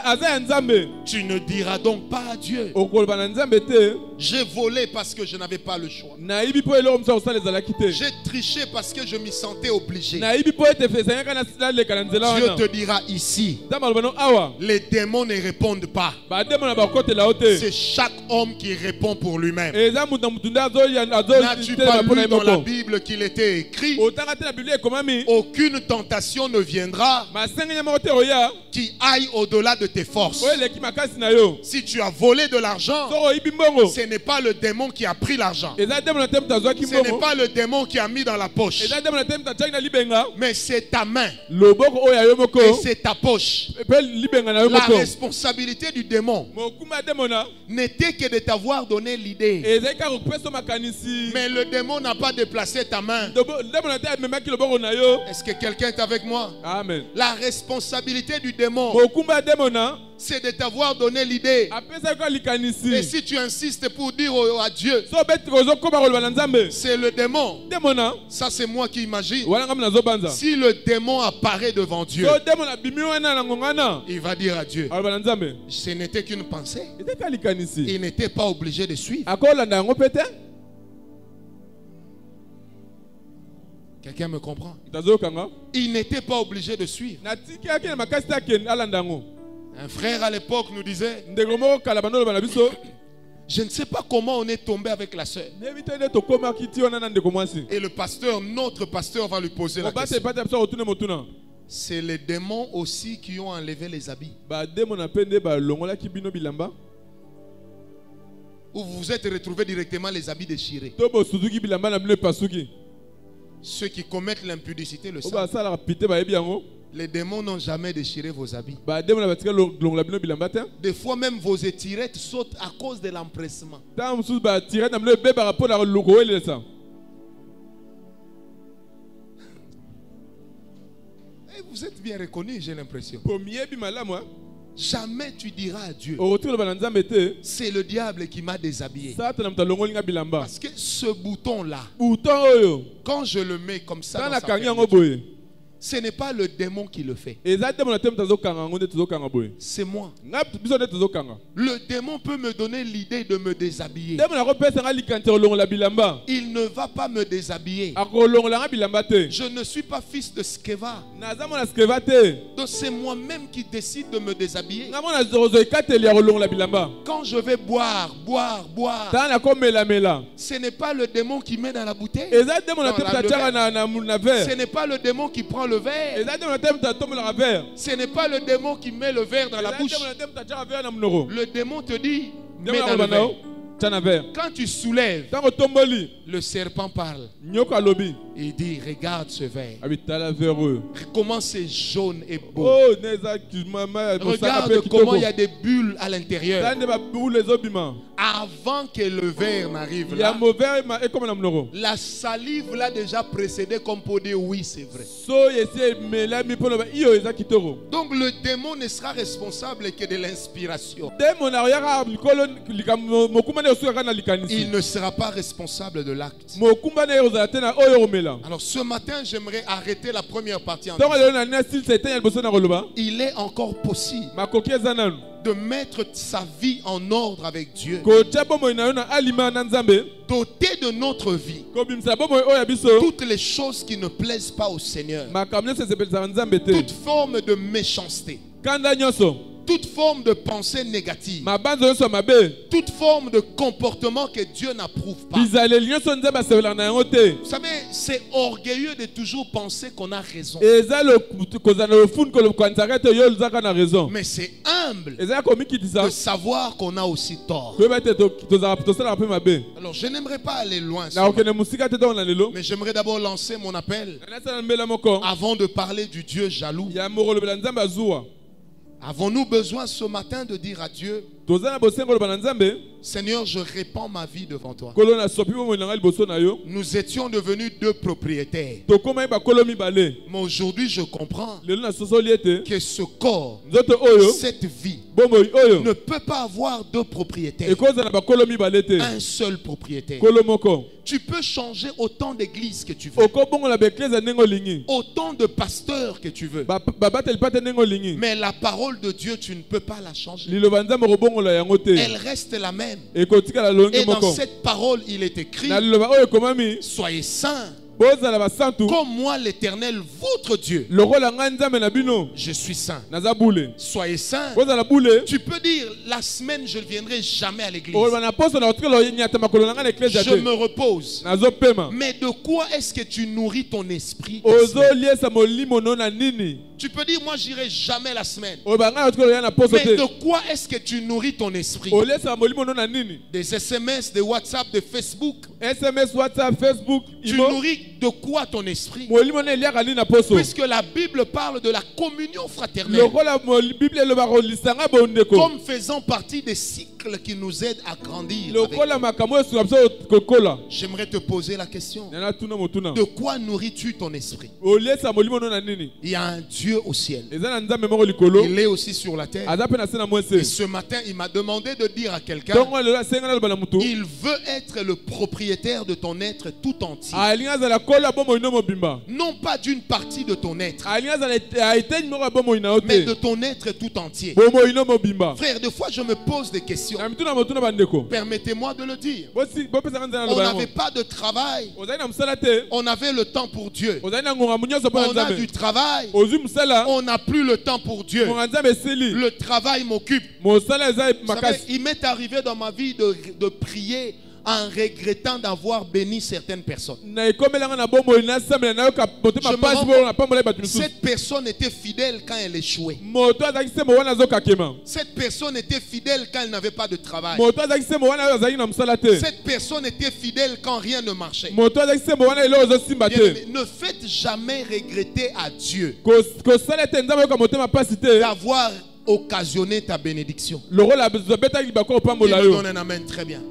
aza ya nzambe. Tu ne diras donc pas à Dieu, okoloba na nzambe te j'ai volé parce que je n'avais pas le choix. nayibi mpo eloko mosusu akosala ezalaki te, J'ai triché parce que je m'y sentais obligé. nayibi mpo ete ezalaka naleka na nzela Dieu wana. te dira ici, nzambe aloba no awa les démons ne répondent pas. bademo na bakotela yo te, C'est chaque homme qui répond pour lui-même. eza moto na motu nde N'as-tu pas azotelema mpo na ye lu dans la moko. Bible qu'il était écrit, otanga te na biblia ekomami aucune tentation ne viendra masengenya moko te oya qui aille au-delà de tes forces. oyo eleki makasi na yo. Si tu as volé de l'argent, soko oyibi mbongo ce n'est pas le démon qui a pris l'argent. eza demo na te moto azwaki Ce n'est mbongo, pas le démon qui a mis dans la poche. eza demo na te moto atiaki na libenga, Mais c'est ta main loboko oyo ya yo moko et c'est ta poche. mpe libenga na yo La moko. responsabilité du démon mokumba ya demo na n'était que de t'avoir donné l'idée. ezalaki kaka kopesa makanisi. Mais le démon n'a pas déplacé ta main. Demo na te amemaki loboko na yo. Est-ce que quelqu'un est avec moi? Amen. La responsabilité du démon, mokumba ya demo na c'est de t'avoir donné l'idée. apesaki kaka Et likanisi. si tu insistes pour dire à Dieu, so obeti kozokoma koloba na nzambe c'est le démon, demo na ça c'est moi qui imagine. wana ngami nazobanza. Si le démon apparaît devant Dieu, so demo na bimi wana na ngonga na il va dire à Dieu, aloba na nzambe ce n'était qu'une pensée. ezaki kaka likanisi, Il n'était pas obligé de suivre. akolanda yango mpe te. Quelqu'un me comprend? tazokanga Il n'était pas obligé de suivre. natiki yaki na makasi te akende alanda yango. Un frère à l'époque nous disait, ndeko moko kala bando oloba na biso je ne sais pas comment on est tombé avec la sœur. neyebi te nde tokomaki ti wana na ndeko mwasi. Et le pasteur, notre pasteur va lui poser la mobasi question. epati ya biso akotuna motuna C'est les démons aussi qui ont enlevé les habits. bademo na mpe nde balongolaki bino bilamba Ou vous vous êtes retrouvés directement les habits déchirés. to bosuzuki bilamba na bino epasuki. Ceux qui commettent l'impudicité le oyo savent. basalaka pite bayebi yango. Les démons n'ont jamais déchiré vos habits. bademo na batika longola bino bilamba te. Des fois même vos étirettes sautent à cause de l'empressement. ntango mosusu batire na bino ebebaka mpo na koelesa. Et vous êtes bien reconnus, j'ai l'impression. po miyebi malamu Jamais tu diras à Dieu, okotika loba na nzambe te c'est le diable qui m'a déshabillé. satana moto alongolinga bilamba. Parce que ce bouton-là, buton oyo quand je le mets comme ça, ntango dans sa nakangi yango fermeture, boye ce n'est pas le démon qui le fait. eza demo na te moto azokanga yango nde tozokanga boye. C'est moi. nga biso nde tozokanga. Le démon peut me donner l'idée de me déshabiller. demo nakopesanga likanisi kolongola bilamba, Il ne va pas me déshabiller. akolongolanga bilamba te. Je ne suis pas fils de Skeva. naza mona skeva te. Donc c'est moi-même qui décide de me déshabiller. nga mona zorozo ekateli ya kolongola bilamba. Quand je vais boire, ntango nakomelamela ce n'est pas le démon qui met dans la bouteille. eza demo na te Dans moto le atiaka verre. na Ce verre. n'est pas le démon qui prend le verre. eza demo na te moto atombolaka verre. Ce n'est pas le démon qui met le verre dans la eza bouche. demo na te moto atiaka verre na monoko. Le démon te dit, mets demo dans le nakoloba na yo verre. tia na verre. Quand tu soulèves, ntango otomboli le serpent parle. nyoko alobi Il dit, regarde ce verre. abi tala verre oyo. Comment c'est jaune et beau. oh ne eza mosaka Regarde mpe comment kitoko. il y a des bulles à l'intérieur. tala nde babule ezobima Avant que le verre n'arrive ya là, movere ekoma na monoko. la salive l'a déjà précédé comme pour dire oui, c'est vrai. so esi emelami mpo loba iyo eza kitoko. Donc le démon ne sera responsable que de l'inspiration. demo na oyaka likolo likambo mokumba nde osukaka na Il likanisi. ne sera pas responsable de l'acte. mokumba nde ozala te na oyo komela. Alors ce matin, j'aimerais arrêter la première partie en ntongo disant, lelo na nini asili satan ya liboso na koloba il est encore possible makoki eza nanu de mettre sa vie en ordre avec Dieu. kotia bomoi na yo na alima na nzambe, Doter de notre vie kobimisa bomoi oyo ya biso toutes les choses qui ne plaisent pas au Seigneur. makambo nyonso esepelisaka nzambe te. Toute forme de méchanceté, kanda nyonso toute forme de pensée négative, mabanzo nyonso ya mabe toute forme de comportement que Dieu n'approuve pas. bizaleli nyonso nzambe asepelaka na yango te. Vous savez, c'est orgueilleux de toujours penser qu'on a raison. eza kozala na lofuni kokanisaka ete yo ozaka na raison. Mais c'est humble eza komikitisa de savoir qu'on a aussi tort. koyeba ete tosalaka mpe mabe. Alors, je n'aimerais pas aller loin, na kokende mosika te ntongo na lelo mais j'aimerais d'abord lancer mon appel nasala mbela moko avant de parler du Dieu jaloux. ya mokolobela nzambe azuwa. Avons-nous besoin ce matin de dire à Dieu, toza na bosengo koloba na nzambe Seigneur, je répands ma vie devant toi. kolo na sopi bomoi nanga liboso na yo Nous étions devenus deux propriétaires. tokóma ye bakolo mibale. Mais aujourd'hui, je comprends lelo na sosoli ete que ce corps, nzoto oyo cette vie, bomoi oyo ne peut pas avoir deux propriétaires. ekozala bakolo mibale te Un seul propriétaire. kolo moko. Tu peux changer autant d'églises que tu veux, okobongola baeklese ndenge olingi autant de pasteurs que tu veux. babateli mpe te ndenge olingi. Mais la parole de Dieu, tu ne peux pas la changer. liloba nzambe okobongola yango te Elle reste la même. ekotikala lolonge Et dans moko. cette parole, il est écrit, na liloba oyo ekomami soyez saints, bozala basantu comme moi l'Éternel, votre Dieu, lokola ngai nzambe na bino je suis saint. naza bule. Soyez saints. bozala bule Tu peux dire, la semaine, je ne viendrai jamais à l'église. okoloba na poso na kotikala onyata makolo na ngai na eklese Je te me repose. nazopema. Mais de quoi est-ce que tu nourris ton esprit? ozoliesa molimo no na nini. Tu peux dire, moi, j'irai jamais la semaine. oloba ngai nakotikala oya na poso Mais te de quoi est-ce que tu nourris ton esprit? oliesaka molimo no na nini. Des SMS, des WhatsApp, des Facebook. sms whatsapp facebook Tu imo nourris de quoi ton esprit? molimo no eliaka nini na poso. Puisque la Bible parle de la communion fraternelle lokola bible elobaka kolisanga bondeko comme faisant partie des cycles qui nous aident à grandir. avec. lokola makambo esuka biso kokola. J'aimerais te poser la question. nana tuna motuna De quoi nourris-tu ton esprit? oliesa molimo no na nini. Il y a un Dieu au ciel. eza na nzambe moko likolo Il est aussi sur la terre. aza mpe na se na Et mwese. ce matin, il m'a demandé de dire à quelqu'un, ntongo lelo asenga naloba na mutu il veut être le propriétaire de ton être tout entier. alingi azala kola bomoi no mobimba. Non pas d'une partie de ton être, alingi azala aeteni moko ya bomoi na yo mais de te ton être tout entier. bomoi no mobimba. Frère, des fois, je me pose des questions. na mituna motuna bandeko Permettez-moi de le dire. bopesaka nzela On naloba n'avait yango. pas de travail. ozali na mosala te On avait le temps pour Dieu. ozali na ngonga nyonso mpo na On a du nzambe travail. ozwi mosala On n'a plus le temps pour Dieu. ngonga nzambe esili Le travail m'occupe. mosala eza Vous savez, makasi. il m'est arrivé dans ma vie de prier en regrettant d'avoir béni certaines personnes. na ekomelanga na bomoi nasambela nayoka motema Je me pasi rends moko na pambola bato misusu. Cette personne était fidèle quand elle échouait. moto azalaki se mo wana azokakema. Cette personne était fidèle quand elle n'avait pas de travail. moto azalaki se mo wana oyo azalaki na mosala te. Cette personne était fidèle quand rien ne marchait. moto azalaki se mo wana eloko ezosimba te. Bien-aimé, ne faites jamais regretter à Dieu kosala ete nzambe yoka motema pasi te d'avoir occasionné ta bénédiction. lokola betaki libako Il opambola me yo. donne un amen très bien.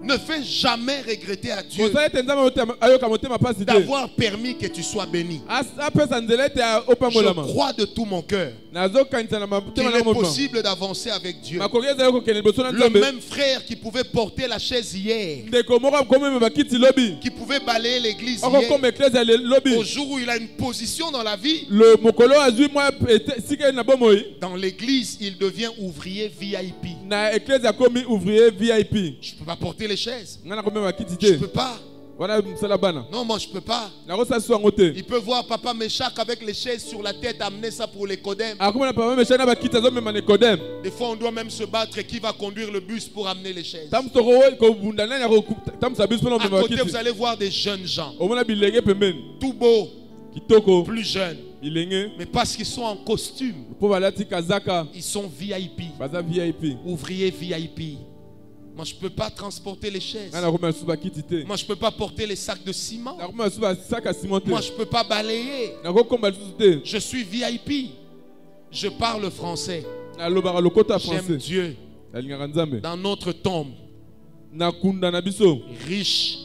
Ne fais jamais regretter à Dieu kosala ete nzambe ayoka motema pasi te d'avoir permis que tu sois béni. apesa nzela ete Je opambolama. crois de tout mon cœur nazokanisa na qu'il motema na est mobima possible d'avancer avec Dieu. makoki ezali kokende liboso na Le nzambe. même frère qui pouvait porter la chaise hier, ndeko moko akomema bakiti lobi qui pouvait balayer l'église hier, akokoma eklese ya lobi au jour où il a une position dans la vie, le mokolo azwi mwa sika na bomoi dans l'église, il devient ouvrier VIP. na eklese akomi ouvrier vip. Je ne peux pas porter les chaises. nga nakomema bakiti Je ne te peux pas. wana mosala bana Non, moi je ne peux pas. nakosaliso yango te. Il peut voir papa Méchac avec les chaises sur la tête, amener ça pour les codems. akomona papa meshana na bakiti azomema nikodeme. Des fois, on doit même se battre qui va conduire le bus pour amener les chaises. tamuso kobunda nani tamusa biso mpona À komema côté, vous bakiti. allez voir des jeunes gens, omona bilenge pembeni tout beaux, kitoko plus jeunes, bilenge mais parce qu'ils sont en costume, mpo balati kazaka ils sont VIP, baza vip. ouvriers VIP. Moi, je ne peux pas transporter les chaises. nga nakomema lisusu bakiti te. Moi, je ne peux pas porter les sacs de ciment. nakomema lisusu basaka simo te. Moi, je ne peux pas balayer. nakokomba lisusu te. Je suis VIP. Je parle français. nalobaka lokoto ya J'aime français. Dieu. nalingaka nzambe Dans notre tombe, nakunda na biso riche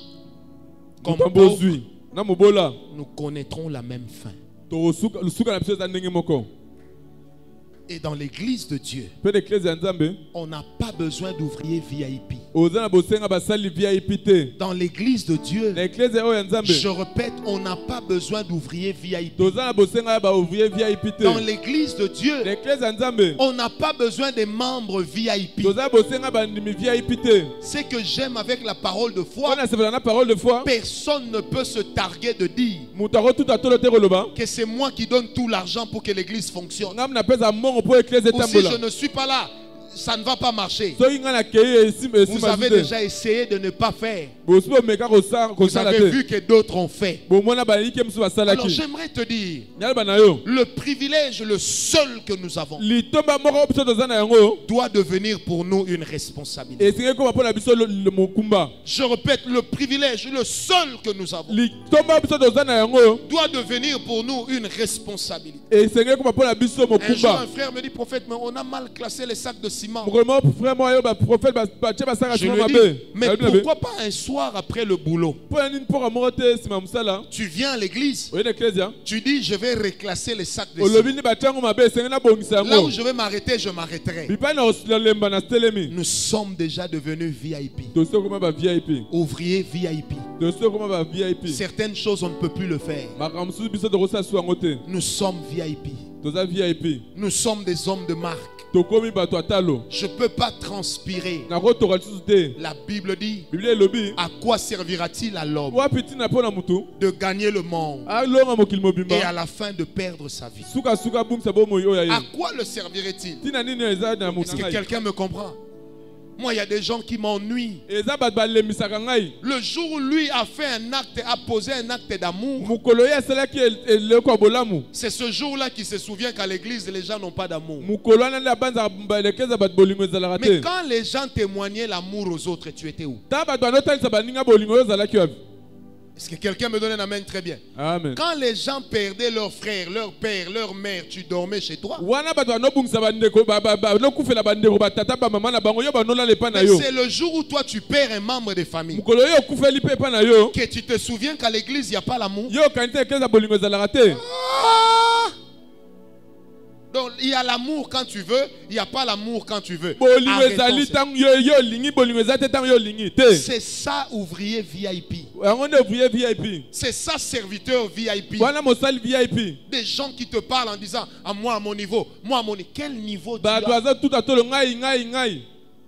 comme moto pauvre, bozwi na mobola nous connaîtrons la même fin. lusuka na biso eza ndenge moko. Et dans l'église de Dieu, mpe na eklese ya nzambe on n'a pas besoin d'ouvriers VIP. oza na bosenga basali VIP te. Dans l'église de Dieu, Na église oyo ya Nzambe je répète, on n'a pas besoin d'ouvriers VIP. toza na bosenga ba ouvrier VIP te. Dans l'église de Dieu, L'église ya Nzambe on n'a pas besoin des membres VIP. toza na bosenga bandimi VIP te. Ce que j'aime avec la parole de foi, Wana sepela na parole de foi. personne ne peut se targuer de dire Mutu akotuta tolo te koloba. que c'est moi qui donne tout l'argent pour que l'église fonctionne. Ngam na pesa mongo po église Ou si etambola. je ne suis pas là, ça ne va pas marcher. Soki nga na kei esimba Vous avez te. déjà essayé de ne pas faire. Bosubo meka Vous kosala avez te. vu que d'autres ont fait. Bomona bayike musu Alors basalaki. j'aimerais te dire, Yalba na yo. le privilège, le seul que nous avons, Litomba moko biso toza na yango. doit devenir pour nous une responsabilité. Esingi koma pona biso le mokumba. Je répète, le privilège, le seul que nous avons, Litomba biso toza na yango. doit devenir pour nous une responsabilité. Esingi koma pona biso Un jour, mokumba. un frère me dit, prophète, mais on a mal classé les sacs de ciment. Vraiment frère moi yo ba prophète ba tie basaka Je chimo lui mabe. dis, mais pourquoi pas un soir après le boulot? Pona nini pora mote sima musala. Tu viens à l'église, Oye na ecclesia. tu dis, je vais reclasser les sacs de ciment. Olobi ni batiango mabe esengi na bongisa Là où yango. je vais m'arrêter, je m'arrêterai. Bipai na osula lemba na stelemi. Nous sommes déjà devenus VIP. Doso koma ba VIP. Ouvriers VIP. Doso koma ba VIP. Certaines choses, on ne peut plus le faire. Makamsu biso de rosa su yango te. Nous sommes VIP. Toza VIP. Nous sommes des hommes de marque. Tokomi bato atalo. Je ne peux pas transpirer. Na kotoka lisusu te. La Bible dit, Biblia elobi. à quoi servira-t-il à l'homme Wapi tina pona mutu. de gagner le monde Alonga mokili mobimba. et à la fin de perdre sa vie? Suka suka bungisa bomo oyo ya ye. À quoi le servirait-il? Tina nini eza na Est-ce mutu que ngai. quelqu'un me comprend? Moi, il y a des gens qui m'ennuient. Eza bato balemisaka ngai. Le jour où lui a fait un acte, a posé un acte d'amour, Mukolo ye asalaki eleko ya bolamu. c'est ce jour-là qu'il se souvient qu'à l'église, les gens n'ont pas d'amour. Mukolo wana nde abanza balekeza bato bolingo ezalaka Mais te. quand les gens témoignaient l'amour aux autres, tu étais où? Ta bato banotalisa baninga bolingo oyo ezalaki wapi. Est-ce que quelqu'un me donne un amen très bien? Amen. Quand les gens perdaient leurs frères, leur père, leur mère, tu dormais chez toi? Wana bato banobungisa bandeko banokufela bandeko batata bamama na bango yo banolala epai na Mais yo. c'est le jour où toi tu perds un membre de famille Mukolo oyo okufeli mpe epai na yo. que tu te souviens qu'à l'église il n'y a pas l'amour. Yo okanisi ekeza bolingo ezalaka te. Ah! Donc il y a l'amour quand tu veux, il n'y a pas l'amour quand tu veux. Bolingo Arrêtons ezali ça. tango yo olingi bolingo eza te tango yo olingi te. C'est ça ouvrier VIP. Yango nde ouvrier VIP. C'est ça serviteur VIP. Wana mosali VIP. Des gens qui te parlent en disant à moi à mon niveau, moi à mon niveau. Quel niveau tu Bato as? baza tuta tolo ngai.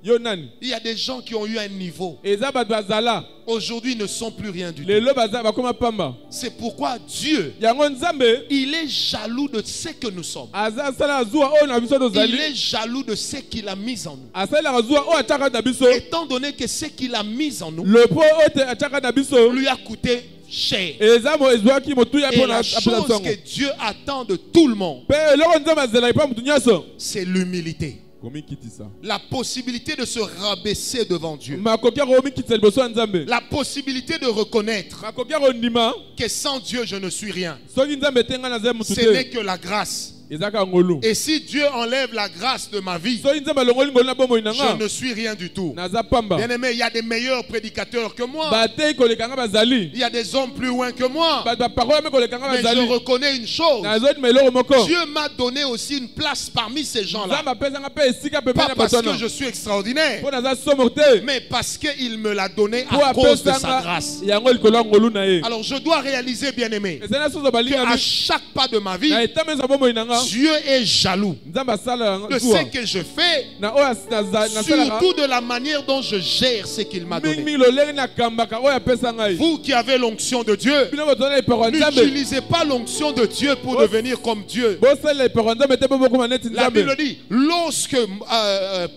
Yo nani. Il y a des gens qui ont eu un niveau. Eza bato bazala. Aujourd'hui ils ne sont plus rien du tout. Lelo baza bakoma pamba. C'est pourquoi Dieu, Yango Nzambe il est jaloux de ce que nous sommes. aza sala azua oyo na biso Il tozali. est jaloux de ce qu'il a mis en nous. Asala azua oyo ataka na biso. Étant donné que ce qu'il a mis en nous Le po oyo te ataka na biso. lui a coûté cher. Eza mo ezwaki motuya Et mpona la apesa chose sango. que Dieu attend de tout le monde, Pe eloko Nzambe azelaki mpa mutu nyonso. c'est l'humilité. Komikitisa. La possibilité de se rabaisser devant Dieu. Makoki komikitisa liboso ya Nzambe. La possibilité de reconnaître Makoki kondima. que sans Dieu je ne suis rien. Soki Nzambe te nga naza mutu Ce n'est te. que la grâce. Ezaka ngolu. Et si Dieu enlève la grâce de ma vie, Soki Nzambe alongoli ngolu na bomoi je nanga. ne suis rien du tout. Naza pamba. Bien aimé, il y a des meilleurs prédicateurs que moi. Batei kolekanga bazali. Il y a des hommes plus loin que moi. Bato baparole me kolekanga Mais je bazali. reconnais une chose. Nazodima eloko moko. Dieu m'a donné aussi une place parmi ces gens-là. Nzambe apesanga mpe esika pembeni Pas ya parce bato que wana. je suis extraordinaire, Mpo naza somo te. mais parce qu'il me l'a donné Po à cause de sa apesanga grâce. yango likolo ya ngolu na ye. Alors je dois réaliser, bien aimé, Ezali soso balinga qu'à chaque pas de ma vie, na etameza bomoi nanga. Dieu est jaloux Nzambe asala yango de zuwa. ce que je fais, Na oyo nasalaka. surtout de la manière dont je gère ce qu'il m'a donné. Mingi lolenge nakambaka oyo apesa ngai. Vous qui avez l'onction de Dieu, Bino bozala epeko ya Nzambe. n'utilisez pas l'onction de Dieu pour devenir comme Dieu. Bosala epeko ya Nzambe te po bokoma neti La Bible Nzambe. dit, lorsque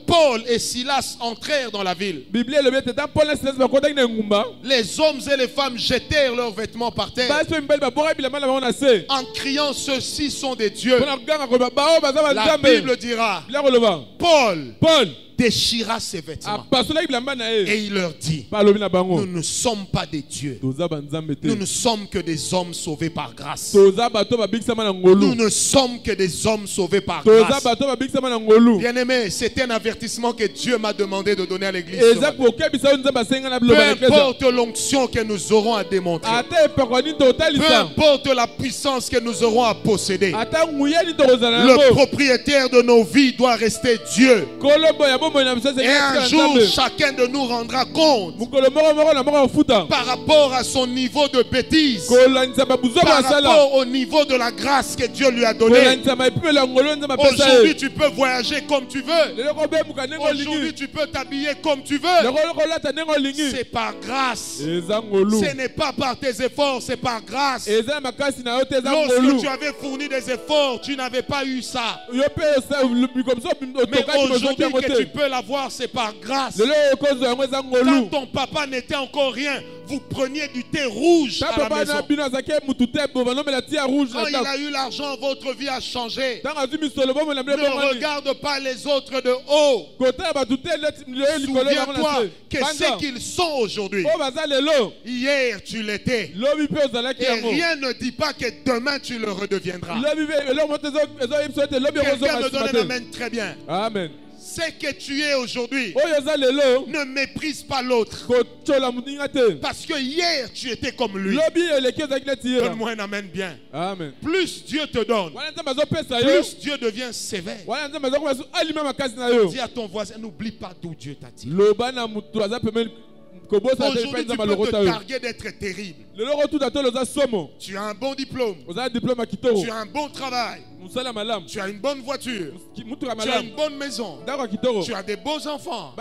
Paul et Silas entrèrent dans la ville, Biblia elobi ete ta Paul na Silas bakotaki na engumba. les hommes et les femmes jetèrent leurs vêtements par terre Basi mpe mibali baboka bilamba na bango na se. en criant, ceux-ci sont des dieux. Mpona koganga koloba bao baza ba La Nzambe. Bible dira, Biblia koloba. Paul Paul déchira ses vêtements apasolaki bilamba na ye. et il leur dit, Mpe alobi na bango. nous ne sommes pas des dieux, Toza banzambe te. nous ne sommes que des hommes sauvés par grâce. Toza bato babikisama na Nous ngolu. ne sommes que des hommes sauvés par Toza grâce. bato babikisama na ngolu. Bien-aimé, c'est un avertissement que Dieu m'a demandé de donner à l'église. Eza kokebisa oyo Nzambe asenga na Peu biloba na eklezia. importe l'onction que nous aurons à démontrer, Ata epeko nini peu totalisa. importe la puissance que nous aurons à posséder, Ata nguya nini tokozala le yango. propriétaire de nos vies doit rester Dieu. Kolombo ya Et un jour, chacun de nous rendra compte par rapport à son niveau de bêtise, par rapport au niveau de la grâce que Dieu lui a donnée. Aujourd'hui, tu peux voyager comme tu veux. Aujourd'hui, tu peux t'habiller comme tu veux. C'est par grâce. Ce n'est pas par tes efforts, c'est par grâce. Lorsque tu avais fourni des efforts, tu n'avais pas eu ça. Mais aujourd'hui que tu peux l'avoir, c'est par grâce. Quand ton papa n'était encore rien, vous preniez du thé rouge à la maison. Quand il a eu l'argent, votre vie a changé. Ne regarde pas les autres de haut. Souviens-toi que ce qu'ils sont aujourd'hui, hier tu l'étais. Et rien ne dit pas que demain tu le redeviendras. Quelqu'un me donne un amen très bien. Amen. Ce que tu es aujourd'hui, ne méprise pas l'autre. Parce que hier tu étais comme lui. Donne-moi un amen bien. Amen. Plus Dieu te donne, plus Dieu devient sévère. Dis à ton voisin, n'oublie pas d'où Dieu t'a dit. Aujourd'hui, tu peux te targuer d'être terrible. Tu as un bon diplôme. Tu as un bon travail. Tu as une bonne voiture. Tu as une bonne maison. Tu as des beaux enfants.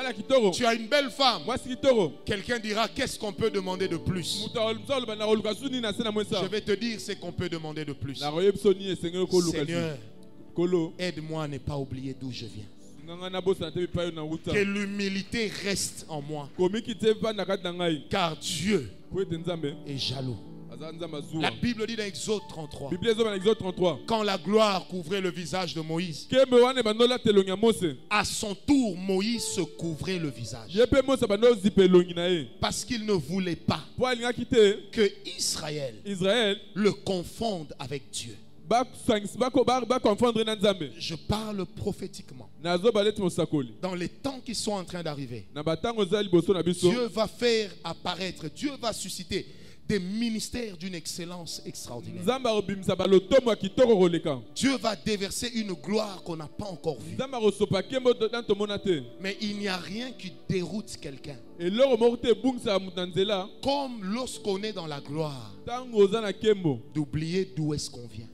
Tu as une belle femme. Quelqu'un dira, qu'est-ce qu'on peut demander de plus? Je vais te dire ce qu'on peut demander de plus. Seigneur, aide-moi à ne pas oublier d'où je viens. Que l'humilité reste en moi. Car Dieu est jaloux. La Bible dit dans Exode 33, quand la gloire couvrait le visage de Moïse, à son tour Moïse se couvrait le visage. Parce qu'il ne voulait pas que Israël le confonde avec Dieu. Je parle prophétiquement. Dans les temps qui sont en train d'arriver, Dieu va faire apparaître, Dieu va susciter des ministères d'une excellence extraordinaire. Dieu va déverser une gloire qu'on n'a pas encore vue. Mais il n'y a rien qui déroute quelqu'un comme lorsqu'on est dans la gloire, d'oublier d'où est-ce qu'on vient.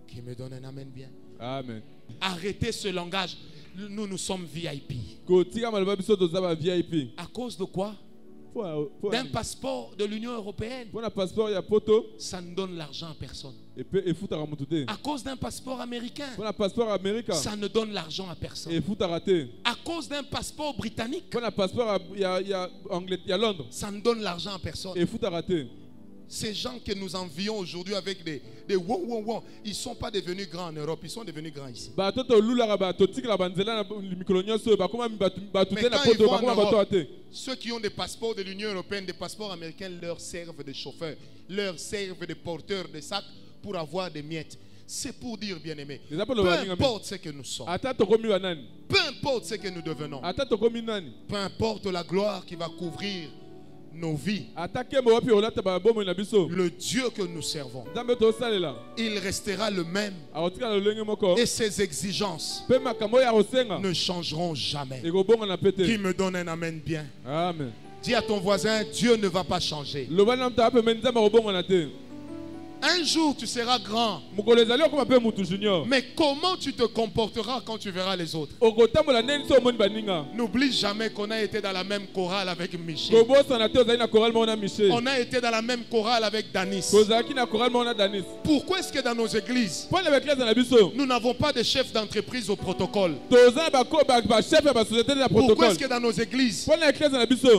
Qui me donne un amen bien. Amen. Arrêtez ce langage. Nous sommes VIP. À cause de quoi? D'un passeport de l'Union européenne. Ça ne donne l'argent à personne. À cause d'un passeport américain. Ça ne donne l'argent à personne. À cause d'un passeport britannique. Ça ne donne l'argent à personne. Ces gens que nous envions aujourd'hui avec des wow, ils ne sont pas devenus grands en Europe, ils sont devenus grands ici. Mais quand ils vont en Europe, ceux qui ont des passeports de l'Union européenne, des passeports américains, leur servent de chauffeurs, leur servent de porteurs de sacs pour avoir des miettes. C'est pour dire, bien-aimé, peu importe ce que nous sommes, peu importe ce que nous devenons, peu importe la gloire qui va couvrir nos vies, le Dieu que nous servons, il restera le même et ses exigences ne changeront jamais. Qui me donne un amen bien? Amen. Dis à ton voisin, Dieu ne va pas changer. Un jour tu seras grand. Mais comment tu te comporteras quand tu verras les autres? N'oublie jamais qu'on a été dans la même chorale avec Michel. On a été dans la même chorale avec Danis. Pourquoi est-ce que dans nos églises, nous n'avons pas de chef d'entreprise au protocole? Pourquoi est-ce que dans nos églises,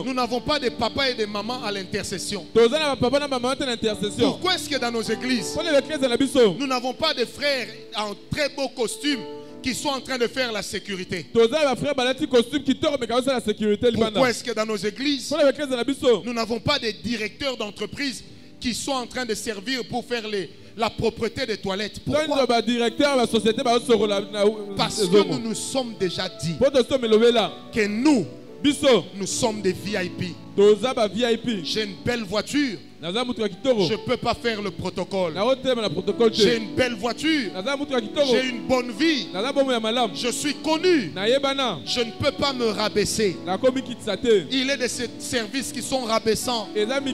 nous n'avons pas de papa et de maman à l'intercession? Pourquoi est-ce que dans nos églises, nous n'avons pas de frères en très beau costume qui sont en train de faire la sécurité? Pourquoi est-ce que dans nos églises, nous n'avons pas de directeurs d'entreprise qui sont en train de servir pour faire la propreté des toilettes? Pourquoi? Parce que nous nous sommes déjà dit que nous Biso, nous sommes des VIP. toza ba VIP. J'ai une belle voiture. Naza mutu ya kitoko. Je ne peux pas faire le protocole. Na hôtel na protocole te. J'ai une belle voiture. Naza mutu ya kitoko. J'ai une bonne vie. Naza bomo ya malamu. Je suis connu. Na yebana. Je ne peux pas me rabaisser. Na komi kitsa te. Il est de ces services qui sont rabaissants. Eza mi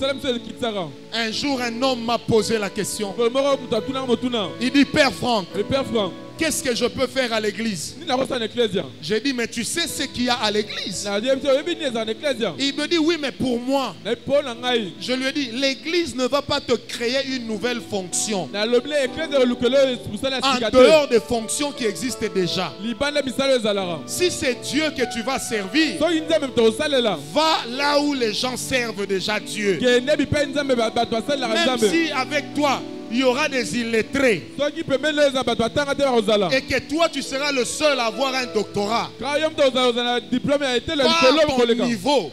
salam se kitsara. Un jour, un homme m'a posé la question. Ko moro mutu atuna motuna. Il dit, Père Franck, Le père Franck. qu'est-ce que je peux faire à l'église? Ni na kosa na ecclesia. J'ai dit, mais tu sais ce qu'il y a à l'église? Na die mto yebi ni eza na ecclesia. Il me dit, oui, mais pour moi. Na po na ngai. Je lui ai dit, l'église ne va pas te créer une nouvelle fonction. Na lobile ecclesia lukelo musala En sikate. dehors des fonctions qui existent déjà. Libanda misalo ezalara. Si c'est Dieu que tu vas servir, So inzambe mto salela. va là où les gens servent déjà Dieu. Ke nebi pe nzambe bato salela Même nzambe. si avec toi, il y aura des illettrés. So ki pemele eza bato atanga te bazala. Et que toi, tu seras le seul à avoir un doctorat. Ka yo mto ozala diplôme ya etele Par likolo ton koleka. niveau.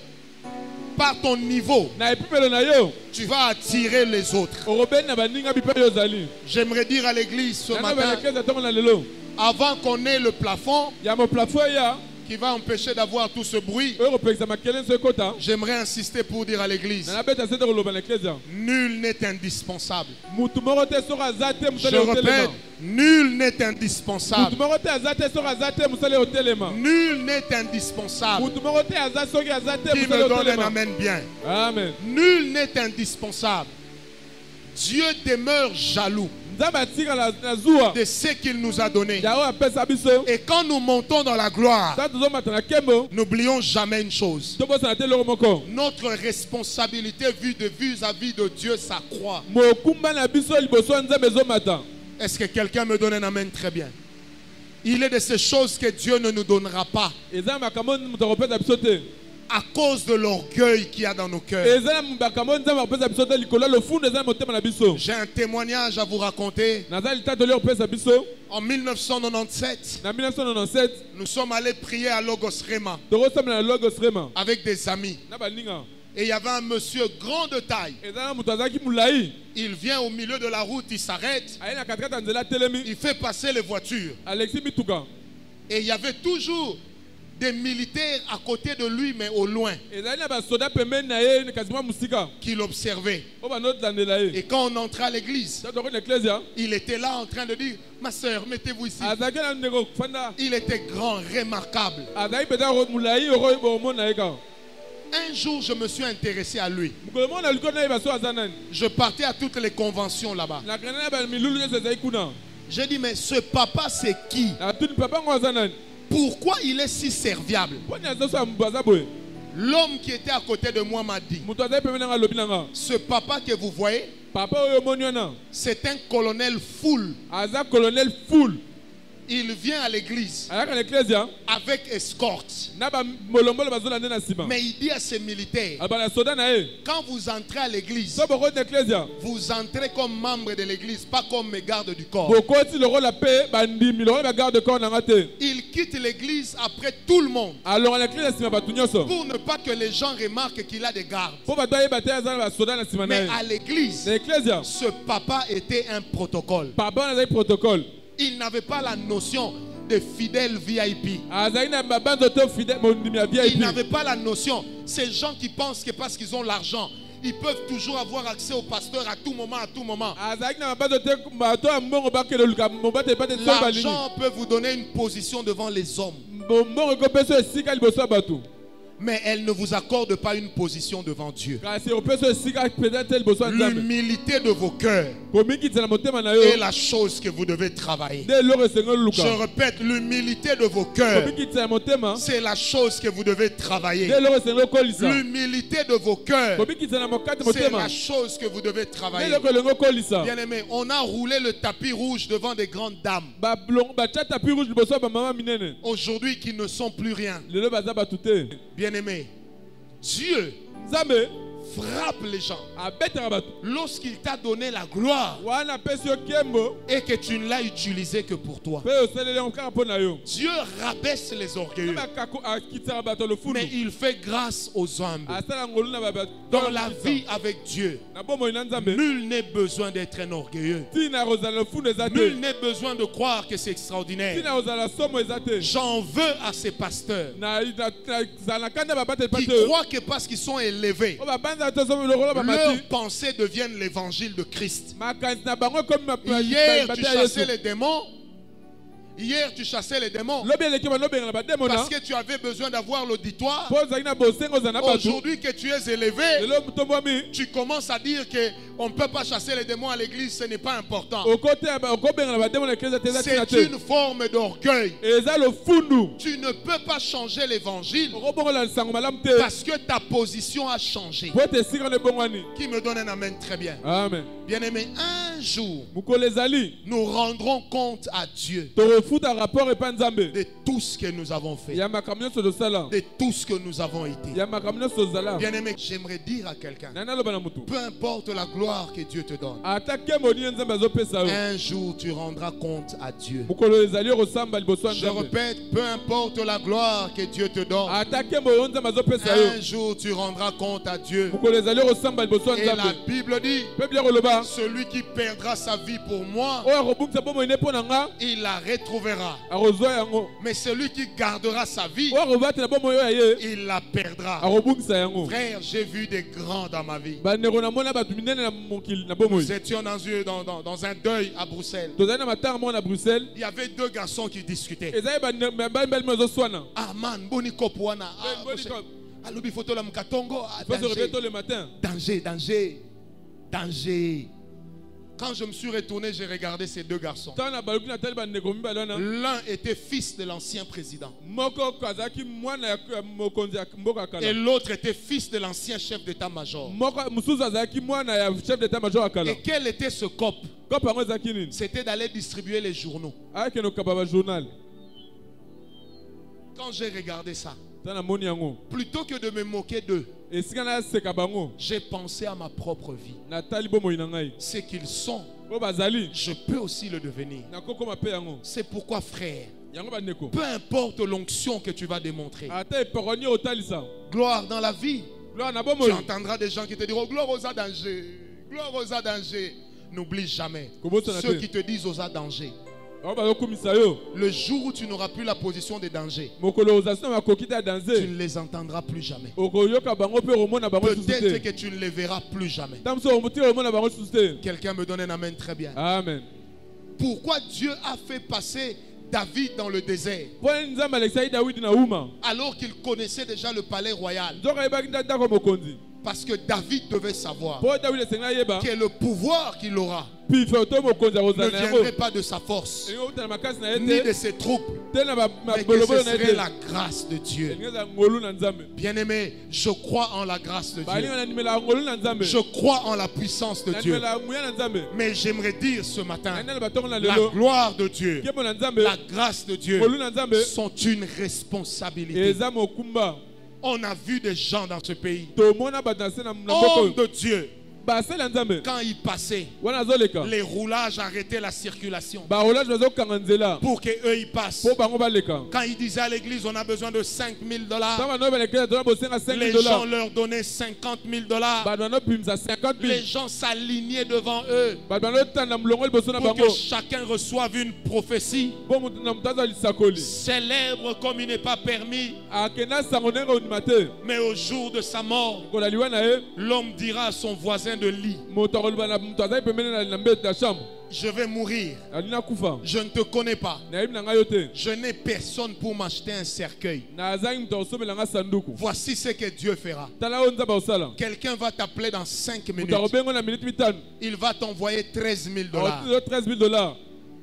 Par ton niveau, Na epimelo na yo. tu vas attirer les autres. Orobeni na baninga bipe yo zali. J'aimerais dire à l'église ce Na ba matin, ecclesia tongo na lelo. avant qu'on ait le plafond Ya mo plafond ya. qui va empêcher d'avoir tout ce bruit, Oyo kopekisa makele so ekota. j'aimerais insister pour dire à l'église, Na beta sete koloba na ecclesia. nul n'est indispensable. Mutu moko te soka aza te Je musale répète, otelema. nul n'est Mutu indispensable. moko te aza te soka aza te musale otelema. Nul n'est indispensable. Mutu moko te aza soki aza te Qui musale me donne un otelema. amen bien. Amen. Nul n'est indispensable. Dieu demeure jaloux Nzambe atika na zuwa. de ce qu'il nous a donné. Ya oyo apesa biso. Et quand nous montons dans la gloire, Ta tozomata na nkembo. n'oublions jamais une chose. Tobosana te eloko moko. Notre responsabilité vis-à-vis de Dieu s'accroît. Mokumba na biso liboso ya nzambe ezomata. Est-ce que quelqu'un me donne un amen très bien? Il est de ces choses que Dieu ne nous donnera pas Eza makambo mutu akopesa biso te. à cause de l'orgueil qu'il y a dans nos cœurs. Eza makambo nzambe akopesa biso te likolo ya lofundu eza na motema na biso. J'ai un témoignage à vous raconter. Naza litatoli okopesa biso. En 1997, Na 1997 nous sommes allés prier à Logos Rema tokosambela na logos rema avec des amis. na baninga. Et il y avait un monsieur grand de taille. Eza na mutu azalaki molai. Il vient au milieu de la route, il s'arrête, Aye na katikati ya nzela atelemi. il fait passer les voitures. Alexis mituka. Et il y avait toujours des militaires à côté de lui, mais au loin, Ezali na basoda pembeni na ye kasima musika. qui l'observaient. O banozandela ye. Et quand on entrait à l'église, Ta tokoni ecclesia. il était là en train de dire, ma soeur, mettez-vous ici. Azalaki na ndeko fanda. Il était grand, remarquable. Azalaki peta molai oko omona ye kaka. Un jour, je me suis intéressé à lui. Mokolo moko na likolo na ye baso aza nani. Je partais à toutes les conventions là-bas. Na kanda na bamilulu nyonso ezali kuna. J'ai dit, mais ce papa, c'est qui? Na tuni papa ngo aza nani. Pourquoi il est si serviable? Poni aza so ya mbu aza boye. L'homme qui était à côté de moi m'a dit, Mutu azali pembeni na nga alobi na nga. ce papa que vous voyez, Papa oyo omoni wana. c'est un colonel full. Aza colonel full. Il vient à l'église Ayaka na ecclesia. avec escorte. Na bamolombolo bazolanda na nsima. Mais il dit à ses militaires, Aba na soda na ye. quand vous entrez à l'église, So bokoti na ecclesia. vous entrez comme membre de l'église, pas comme mes gardes du corps. Bokoti lokola pe bandimi lokola bagarde corps na nga te. Il quitte l'église après tout le monde Alonga na ecclesia nsima bato nyonso. pour ne pas que les gens remarquent qu'il a des gardes. Po bato ayeba te aza na basoda na nsima na Mais ye. à l'église, Na ecclesia. ce papa était un protocole. Papa wana azali protocole. Il n'avait pas la notion de fidèle VIP. Azali na babanzo te fidèle mondimi ya Il VIP. n'avait pas la notion. Ces gens qui pensent que parce qu'ils ont l'argent, ils peuvent toujours avoir accès au pasteur à tout moment, à tout moment. Azali na babanzo te bato ya mbongo bakele luka mobate pate so balingi. L'argent peut vous donner une position devant les hommes, Mbongo ekopeso esika liboso ya bato. mais elle ne vous accorde pas une position devant Dieu. Kasi opeso esika peut-être liboso ya Nzambe. L'humilité de vos cœurs Komikitisa na motema na est yo. la chose que vous devez travailler. Nde eloko esengeli Je luka. répète, l'humilité de vos cœurs, Komikitisa na motema. c'est la chose que vous devez travailler. Nde eloko esengeli okolisa. L'humilité de vos cœurs, Komikitisa na mokati c'est motema. la chose que vous devez Nde travailler. eloko elengi okolisa. Bien-aimé, on a roulé le tapis rouge devant des grandes dames, Batia tapis rouge liboso ya bamama minene. aujourd'hui qui ne sont plus rien. Lelo baza bato te. Bien-aimé, Dieu Nzambe frappe les gens. abetaka bato Lorsqu'il t'a donné la gloire wana apesi yo nkembo et que tu ne l'as utilisé que pour toi. mpe osaleli yango kaka mpo na yo Dieu rabaisse les orgueilleux, akitisaka bato lofundu mais il fait grâce aux humbles. asala ngolu na bato Dans la vie avec Dieu, na bomoi na nzambe nul n'est besoin d'être un orgueilleux. ntina kozala lofundu eza te Nul n'est besoin de croire que c'est extraordinaire. ntina kozala somo eza te J'en veux à ces pasteurs zala na kanda babateli qui pate oyo croient que parce qu'ils sont élevés, oyo babanzaka to somo lokola bamati leurs pensées deviennent l'évangile de Christ. makanisi na bango ekomi Hier, tu bate ya chassais yesu les démons. Hier, tu chassais les démons lobi eleki banobengela bademona parce que tu avais besoin d'avoir l'auditoire. mpo ozalaki na bosengo ozala na bato Aujourd'hui que tu es élevé, lelo motombwami tu commences à dire qu'on ne peut pas chasser les démons à l'église, ce n'est pas important. okobengela bademona eklesa te eza tina C'est te une forme d'orgueil. eza lofundu Tu ne peux pas changer l'évangile okobongola lisango malamu te parce que ta position a changé. po ete esika wana ebongwani Qui me donne un amen très bien. amen Bien-aimé, un jour, mokolo ezali nous rendrons compte à Dieu tokofuta rapport epa nzambe de tout ce que nous avons fait, ya makambo nyonso tosala de tout ce que nous avons été. ya makambo nyonso ozala Bien-aimé, j'aimerais dire à quelqu'un, nani aloba na motu peu importe la gloire que Dieu te donne, ata nkembo nini nzambe azopesa yo un jour tu rendras compte à Dieu. mokolo ezali okosamba liboso ya Je nzambe répète, peu importe la gloire que Dieu te donne, ata nkembo oyo nzambe azopesa yo un jour tu rendras compte à Dieu. mokolo ezali okosamba liboso ya Et la nzambe Bible dit, mpe bia koloba celui qui perdra sa vie pour moi, oyo akobungisa bomoi ne mpo na nga il la retrouvera. akozwa yango Mais celui qui gardera sa vie, oyo akobatela bomoi oyo ya ye il la perdra. akobungisa yango Frère, j'ai vu des grands dans ma vie. bandeko na mona bato minene na mokili na bomoi Nous étions dans un deuil à Bruxelles. tozali na matanga moko na bruxelles Il y avait deux garçons qui discutaient. ezali bali mo ezoswana Ah man, boni kopwana. Alobi photo la mkatongo. faut se réveiller tôt le matin Danger, danger, danger. Quand je me suis retourné, j'ai regardé ces deux garçons. ntango na baluki natali bandeko mibale wana L'un était fils de l'ancien président. moko azalaki mwana ya mokonzi ya mboka ya Et kala l'autre était fils de l'ancien chef d'état-major. mosusu azalaki mwana ya chef d'état major ya kala Et quel était ce cop? kope yango ezalaki nini C'était d'aller distribuer les journaux. ayakende kokaba bajournal Quand j'ai regardé ça, ntango namoni yango plutôt que de me moquer d'eux, esika naseka bango j'ai pensé à ma propre vie. natali bomoi na ngai Ce qu'ils sont, oyo bazali je peux aussi le devenir. nakokoma mpe yango C'est pourquoi, frère, yango bandeko peu importe l'onction que tu vas démontrer, ata eparoni otalisa gloire dans la vie, gloire na tu bomoi entendras des gens qui te diront gloire aux danger, gloire aux danger. N'oublie jamais Kobosana ceux te. qui te disent aux danger. oyo bazokumisa yo Le jour où tu n'auras plus la position de danger, mokolo ozali na makoki te ya tu danse ne les entendras plus jamais. okoyoka bango mpe omona bango lisusu Peut-être te que tu ne les verras plus jamais. ntango mosusu omotika omona bango lisusu te Quelqu'un me donne un amen très bien. amen Pourquoi Dieu a fait passer David dans le désert mpo nini nzambe alekisaki dawidi na uma alors qu'il connaissait déjà le palais royal? nzoka ayebaki ndako ya mokonzi Parce que David devait savoir mpo dawidi esengeli ayeba que le pouvoir qu'il aura pife to mokonzi ne akozala na yango viendrait pas de sa force, elingi okutana makasi na ye ni de te ses troupes, te na mais que mabolobolo ce na ye serait te la grâce de Dieu. elingi ezala ngolu na nzambe Bien-aimé, je crois en la grâce de balinga Dieu. nandimela ngolu na nzambe Je crois en la puissance de Dieu. nandimela nguya na nzambe Mais j'aimerais dire ce matin, nandela batongo na la lelo gloire de Dieu, kembo na nzambe la grâce de Dieu ngolu na nzambe sont une responsabilité. eza mokumba On a vu des gens dans ce pays, tomona bato na se na hommes mboka de Dieu, basali ya nzambe quand ils passaient, wana azoleka les roulages arrêtaient la circulation barolage bazokanga nzela pour qu'eux ils passent. mpo bango baleka Quand ils disaient à l'église, on a besoin de 5 000 ntango $, bano balekela tona bosenga 5 les 000 gens leur donnaient 50 000 $. bato banopimisa 50 000 Les gens s'alignaient devant eux bato banotanda molongo liboso na pour bango que chacun reçoive une prophétie mpo moto na moto azwa lisakoli célèbre comme il n'est pas permis. akenda sango ndenge ondima te Mais au jour de sa mort, kola liwa na ye l'homme dira à son voisin de lit, moto akoloba na moto azali pembeni na mbete ya chambre je vais mourir, ali nakufa je ne te connais pas, nayebi na ngai yo te je n'ai personne pour m'acheter un cercueil. nazangi moto akosomela nga sanduku Voici ce que Dieu fera. tala oyo nzambe akosala Quelqu'un va t'appeler dans 5 moto minutes. akobengo na minute mitano Il va t'envoyer 13 000 $. akotizo 13 000 $.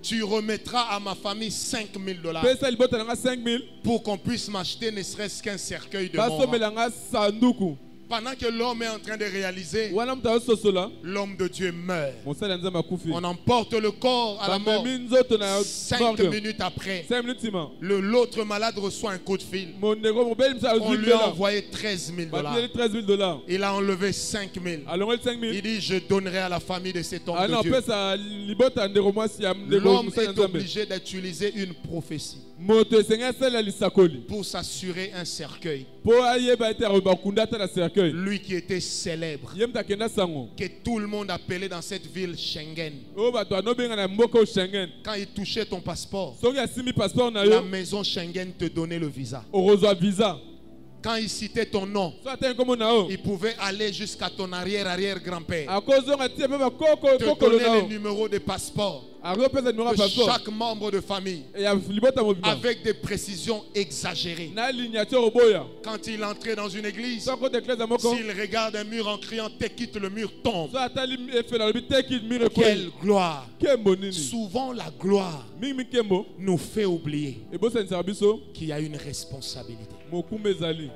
Tu remettras à ma famille 5 000 $. pesa libota na nga 5 000 pour qu'on puisse m'acheter ne serait-ce qu'un cercueil de mort. basomela nga sanduku Pendant que l'homme est en train de réaliser, wana mutu azososola l'homme de Dieu meurt. mosali ya nzambe akufi On emporte le corps à la mort. bamemi nzoto na 5 morgue minutes après, 5 minutes nsima l'autre malade reçoit un coup de fil. mondeko mobeli mosu On azwi lui a mbela envoyé 13 000 dollars. bateli 13 000 dollars Il a enlevé 5 000. alongoli 5 000 Il dit, je donnerai à la famille de cet homme ana de Dieu. opesa libota ya ndeko mwasi ya ndeko L'homme mosali ya est nzambe obligé d'utiliser une prophétie moto esengi asalela lisakoli pour s'assurer un cercueil. mpo ayeba ete bakunda ata na cercueil Lui qui était célèbre, ye mutu akenda sango que tout le monde appelait dans cette ville Schengen. oyo bato anobenga na mboka oyo Schengen Quand il touchait ton passeport, soki asimbi passeport na la yo maison Schengen te donnait le visa. okozwa visa Quand il citait ton nom, so atangi nkombo na yo il pouvait aller jusqu'à ton arrière-arrière-grand-père. akozonga tie mpe Te bakokolo na donner yo le numéro de passeport akopesa numero ya de passeport chaque membre de famille ya libota mobima avec des précisions exagérées. na lignature oboya Quand il entrait dans une église, so akota eklese ya moko s'il regarde un mur en criant « Te quitte le mur, tombe so atali efele alobi teki mire » Quelle gloire! nkembo nini Souvent la gloire mingi nkembo nous fait oublier ebosanisaka biso qu'il y a une responsabilité. mokumba ezali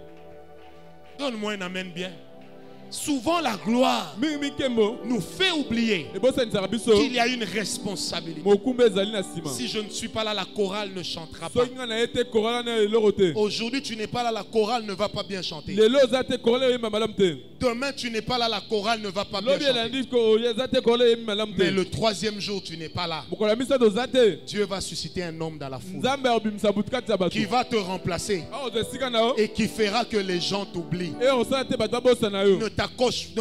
Donne-moi un amen bien. Souvent la gloire mingi nkembo nous fait oublier ebosanisaka biso qu'il y a une responsabilité. mokumba ezali na nsima Si je ne suis pas là, la chorale ne chantera pas. soki nga na ye te korala na eloko te Aujourd'hui, tu n'es pas là, la chorale ne va pas bien chanter. lelo oza te korala oyemba malamu te Demain, tu n'es pas là, la chorale ne va pas bien lobi chanter. elandi eza te korala oyembi malamu Mais te le troisième jour, tu n'es pas là. mokolo ya misato oza te Dieu va susciter un homme dans la foule nzambe akobimisa butu kati ya bato qui va te remplacer awa ozwa esika na yo et qui fera que les gens t'oublient. e osala te bato babosana yo Ne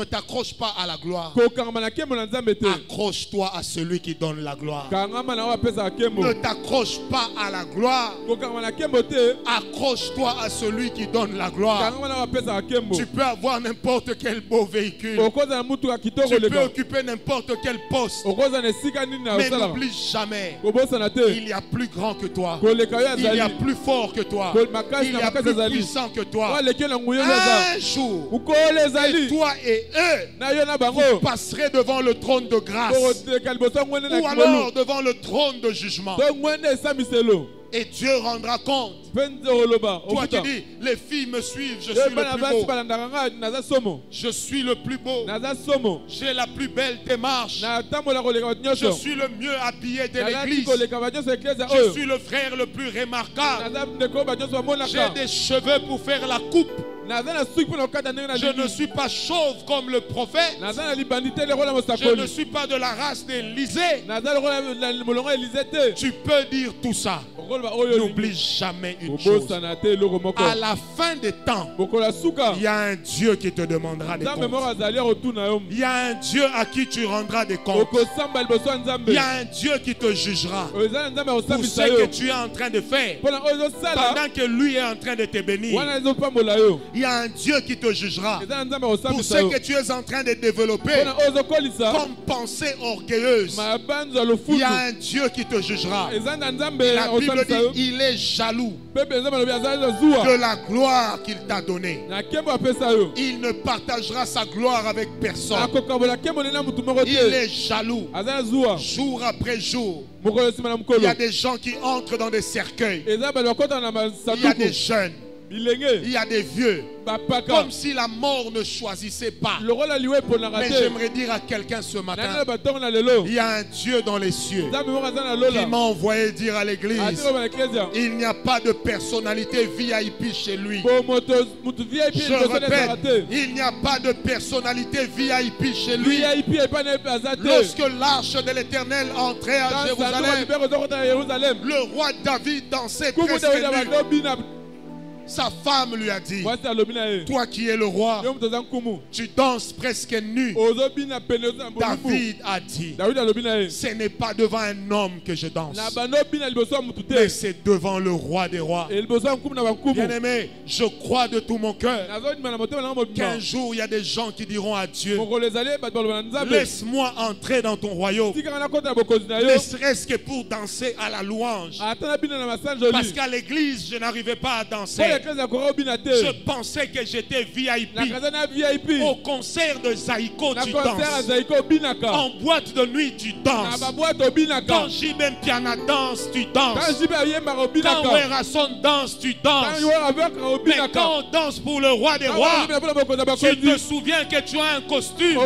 t'accroche pas à la gloire. kokangama na nkembo na nzambe te Accroche-toi à celui qui donne la gloire. kangama na oyo apesaka nkembo Ne t'accroche pas à la gloire. kokangama na nkembo te Accroche-toi à celui qui donne la gloire. kangama na oyo apesaka nkembo Tu peux avoir n'importe quel beau véhicule. okoza na mutuka kitoko Tu peux leka occuper n'importe quel poste. okoza na esika nini na Mais osalaka n'oublie jamais, kobosana te il y a plus grand que toi. koleka yo Il y a azali plus fort que toi. makasi Il na y a makasi plus azali puissant que oyo toi. aleki yo na nguya oyo aza Un jour, mokolo ezali toi et eux na yo na bango passerez devant le trône de grâce bokoteleka liboso ya ngwende na ou kimolu alors devant le trône de jugement. to ngwende esambiselo Et Dieu rendra compte. mpe nze oloba Toi qui okuta dis, les filles me suivent, je yo suis bana le basi plus beau. balandaka nga naza somo Je suis le plus beau. naza somo J'ai la plus belle démarche. natambola koleka bato Je nyonso suis le mieux habillé de nalati l'église. koleka bato nyonso eklezia Je oyo suis le frère le plus remarquable. naza ndeko bato nyonso J'ai bamonaka des cheveux pour faire la coupe. naza na suki mpo na kokata ndenge Je ne nalingi suis pas chauve comme le prophète. naza na libandi te lokola Je ne mosakoli suis pas de la race d'Élysée. naza lokola molongo elize te Tu peux dire tout ça. okoloba oyo N'oublie jamais une chose. obosana te eloko moko À la fin des temps, mokolo ya suka il y a un Dieu qui te demandera des nzambe moko comptes. azali akotuna yo Il y a un Dieu à qui tu rendras des comptes. okosamba liboso ya nzambe Il y a un Dieu qui te jugera oyo eza na nzambe pour akosambisa ce que yo tu es en train de faire. mpona oyo ezosala Pendant que lui est en train de te bénir, wana ezopambola yo il y a un Dieu qui te jugera eza na nzambe pour akosambisa ce yo que tu es en train de développer mpona oyo ezokolisa comme pensée orgueilleuse. mabanzo ya Il lofutu y a un Dieu qui te jugera. eza na nzambe La Bible akosambisa yo dit il est jaloux mpe mpe nzambe alobi azali na zuwa de la gloire qu'il t'a donnée. na nkembo apesa yo Il ne partagera sa gloire avec personne. akokabola nkembo nde na mutu moko Il te est jaloux aza na zuwa jour après jour. mokolo nsima na Il y mokolo a des gens qui entrent dans des cercueils. eza bato bakotana na Il y a des masanduku jeunes. bilenge Il y a des vieux. bapaka Comme si la mort ne choisissait pas. lokola liwa eponaka Mais te j'aimerais dire à quelqu'un ce nani na matin, batongo na lelo il y a un Dieu dans les cieux nzambe moko aza na qui lola m'a envoyé dire à l'église, atikoba na eklesia il n'y a pas de personnalité VIP chez lui. po mutu vip Je liboso na ezaka répète, te il n'y a pas de personnalité VIP chez lui. vip epai na epe aza te Lorsque l'arche de l'Éternel entrait à sanduku ya Jérusalem, libeko ezokota na yerusalem le roi David dansait kumu presque dawidi nu. abalobi na Sa femme lui a dit, mwasi alobi na ye toi qui es le roi, yo mutu aza nkumu tu danses presque nu. ozobina pene oza na bolumu David a dit, dawidi alobi na ye ce n'est pas devant un homme que je danse, na bando obina liboso ya mutu te mais c'est devant le roi des rois. e liboso ya nkumu na bankumu Bien-aimé, je crois de tout mon cœur nazondima na motema nanga mobima qu'un jour il y a des gens qui diront à Dieu, mokolo ezali bato baloba na nzambe laisse-moi entrer dans ton royaume, tikanga nakota na bokonzi na yo ne serait-ce que pour danser à la louange. ata na bino na Parce masanjoli qu'à l'église, je n'arrivais pas à po danser. Je pensais que j'étais VIP. Au concert de Zaïko, tu danses. En boîte de nuit, tu danses. Quand Jibem Piana danse, tu danses. Quand Werason danse, tu danses. Mais quand on danse pour le roi des rois, tu te souviens que tu as un costume.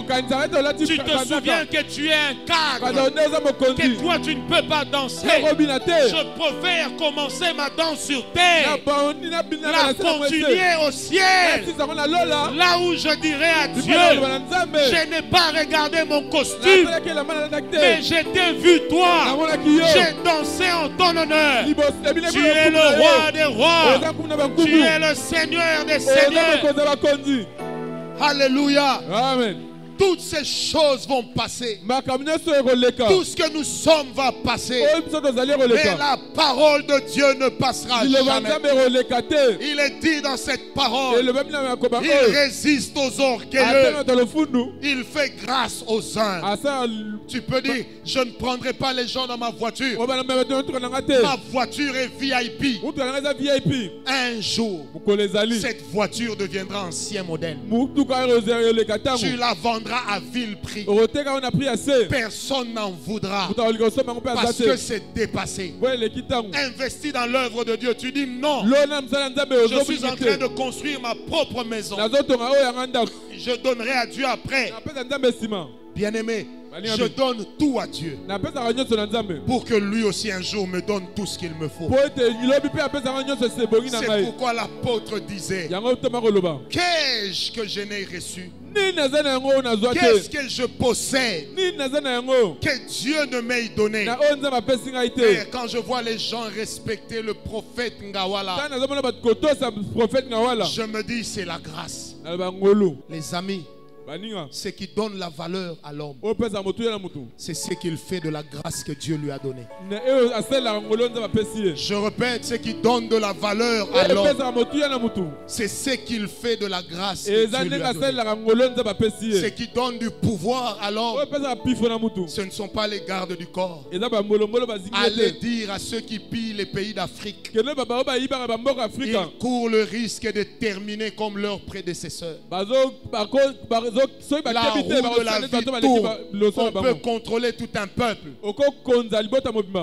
Tu te souviens que tu es un cadre. Que toi, tu ne peux pas danser. Je préfère commencer ma danse sur terre, la continuer au ciel. Là où je dirais à Dieu, je n'ai pas regardé mon costume, mais j'ai vu toi. J'ai dansé en ton honneur. Tu es le roi des rois. Tu es le Seigneur des seigneurs. Alléluia. Amen. Toutes ces choses vont passer. Tout ce que nous sommes va passer. Mais la parole de Dieu ne passera jamais. Il est dit dans cette parole, il résiste aux orgueilleux. Il fait grâce aux humbles. Tu peux dire, je ne prendrai pas les gens dans ma voiture. Ma voiture est VIP. Un jour, cette voiture deviendra ancien modèle. Tu la vendras à vil prix. Personne n'en voudra parce que c'est dépassé. Investis dans l'œuvre de Dieu. Tu dis non. Je suis en train de construire ma propre maison. Je donnerai à Dieu après. Bien-aimé, je donne tout à Dieu pour que lui aussi un jour me donne tout ce qu'il me faut. C'est pourquoi l'apôtre disait, qu'ai-je que je n'ai reçu? Qu'est-ce que je possède que Dieu ne m'ait donné? Et quand je vois les gens respecter le prophète Ngawala, je me dis c'est la grâce. Les amis, ce qui donne la valeur à l'homme, c'est ce qu'il fait de la grâce que Dieu lui a donnée. Je répète, ce qui donne de la valeur à l'homme, c'est ce qu'il fait de la grâce que Dieu lui a donnée. Ce qui donne du pouvoir à l'homme, ce ne sont pas les gardes du corps. Allez dire à ceux qui pillent les pays d'Afrique, ils courent le risque de terminer comme leurs prédécesseurs. La roue de la vie tourne. On peut contrôler tout un peuple,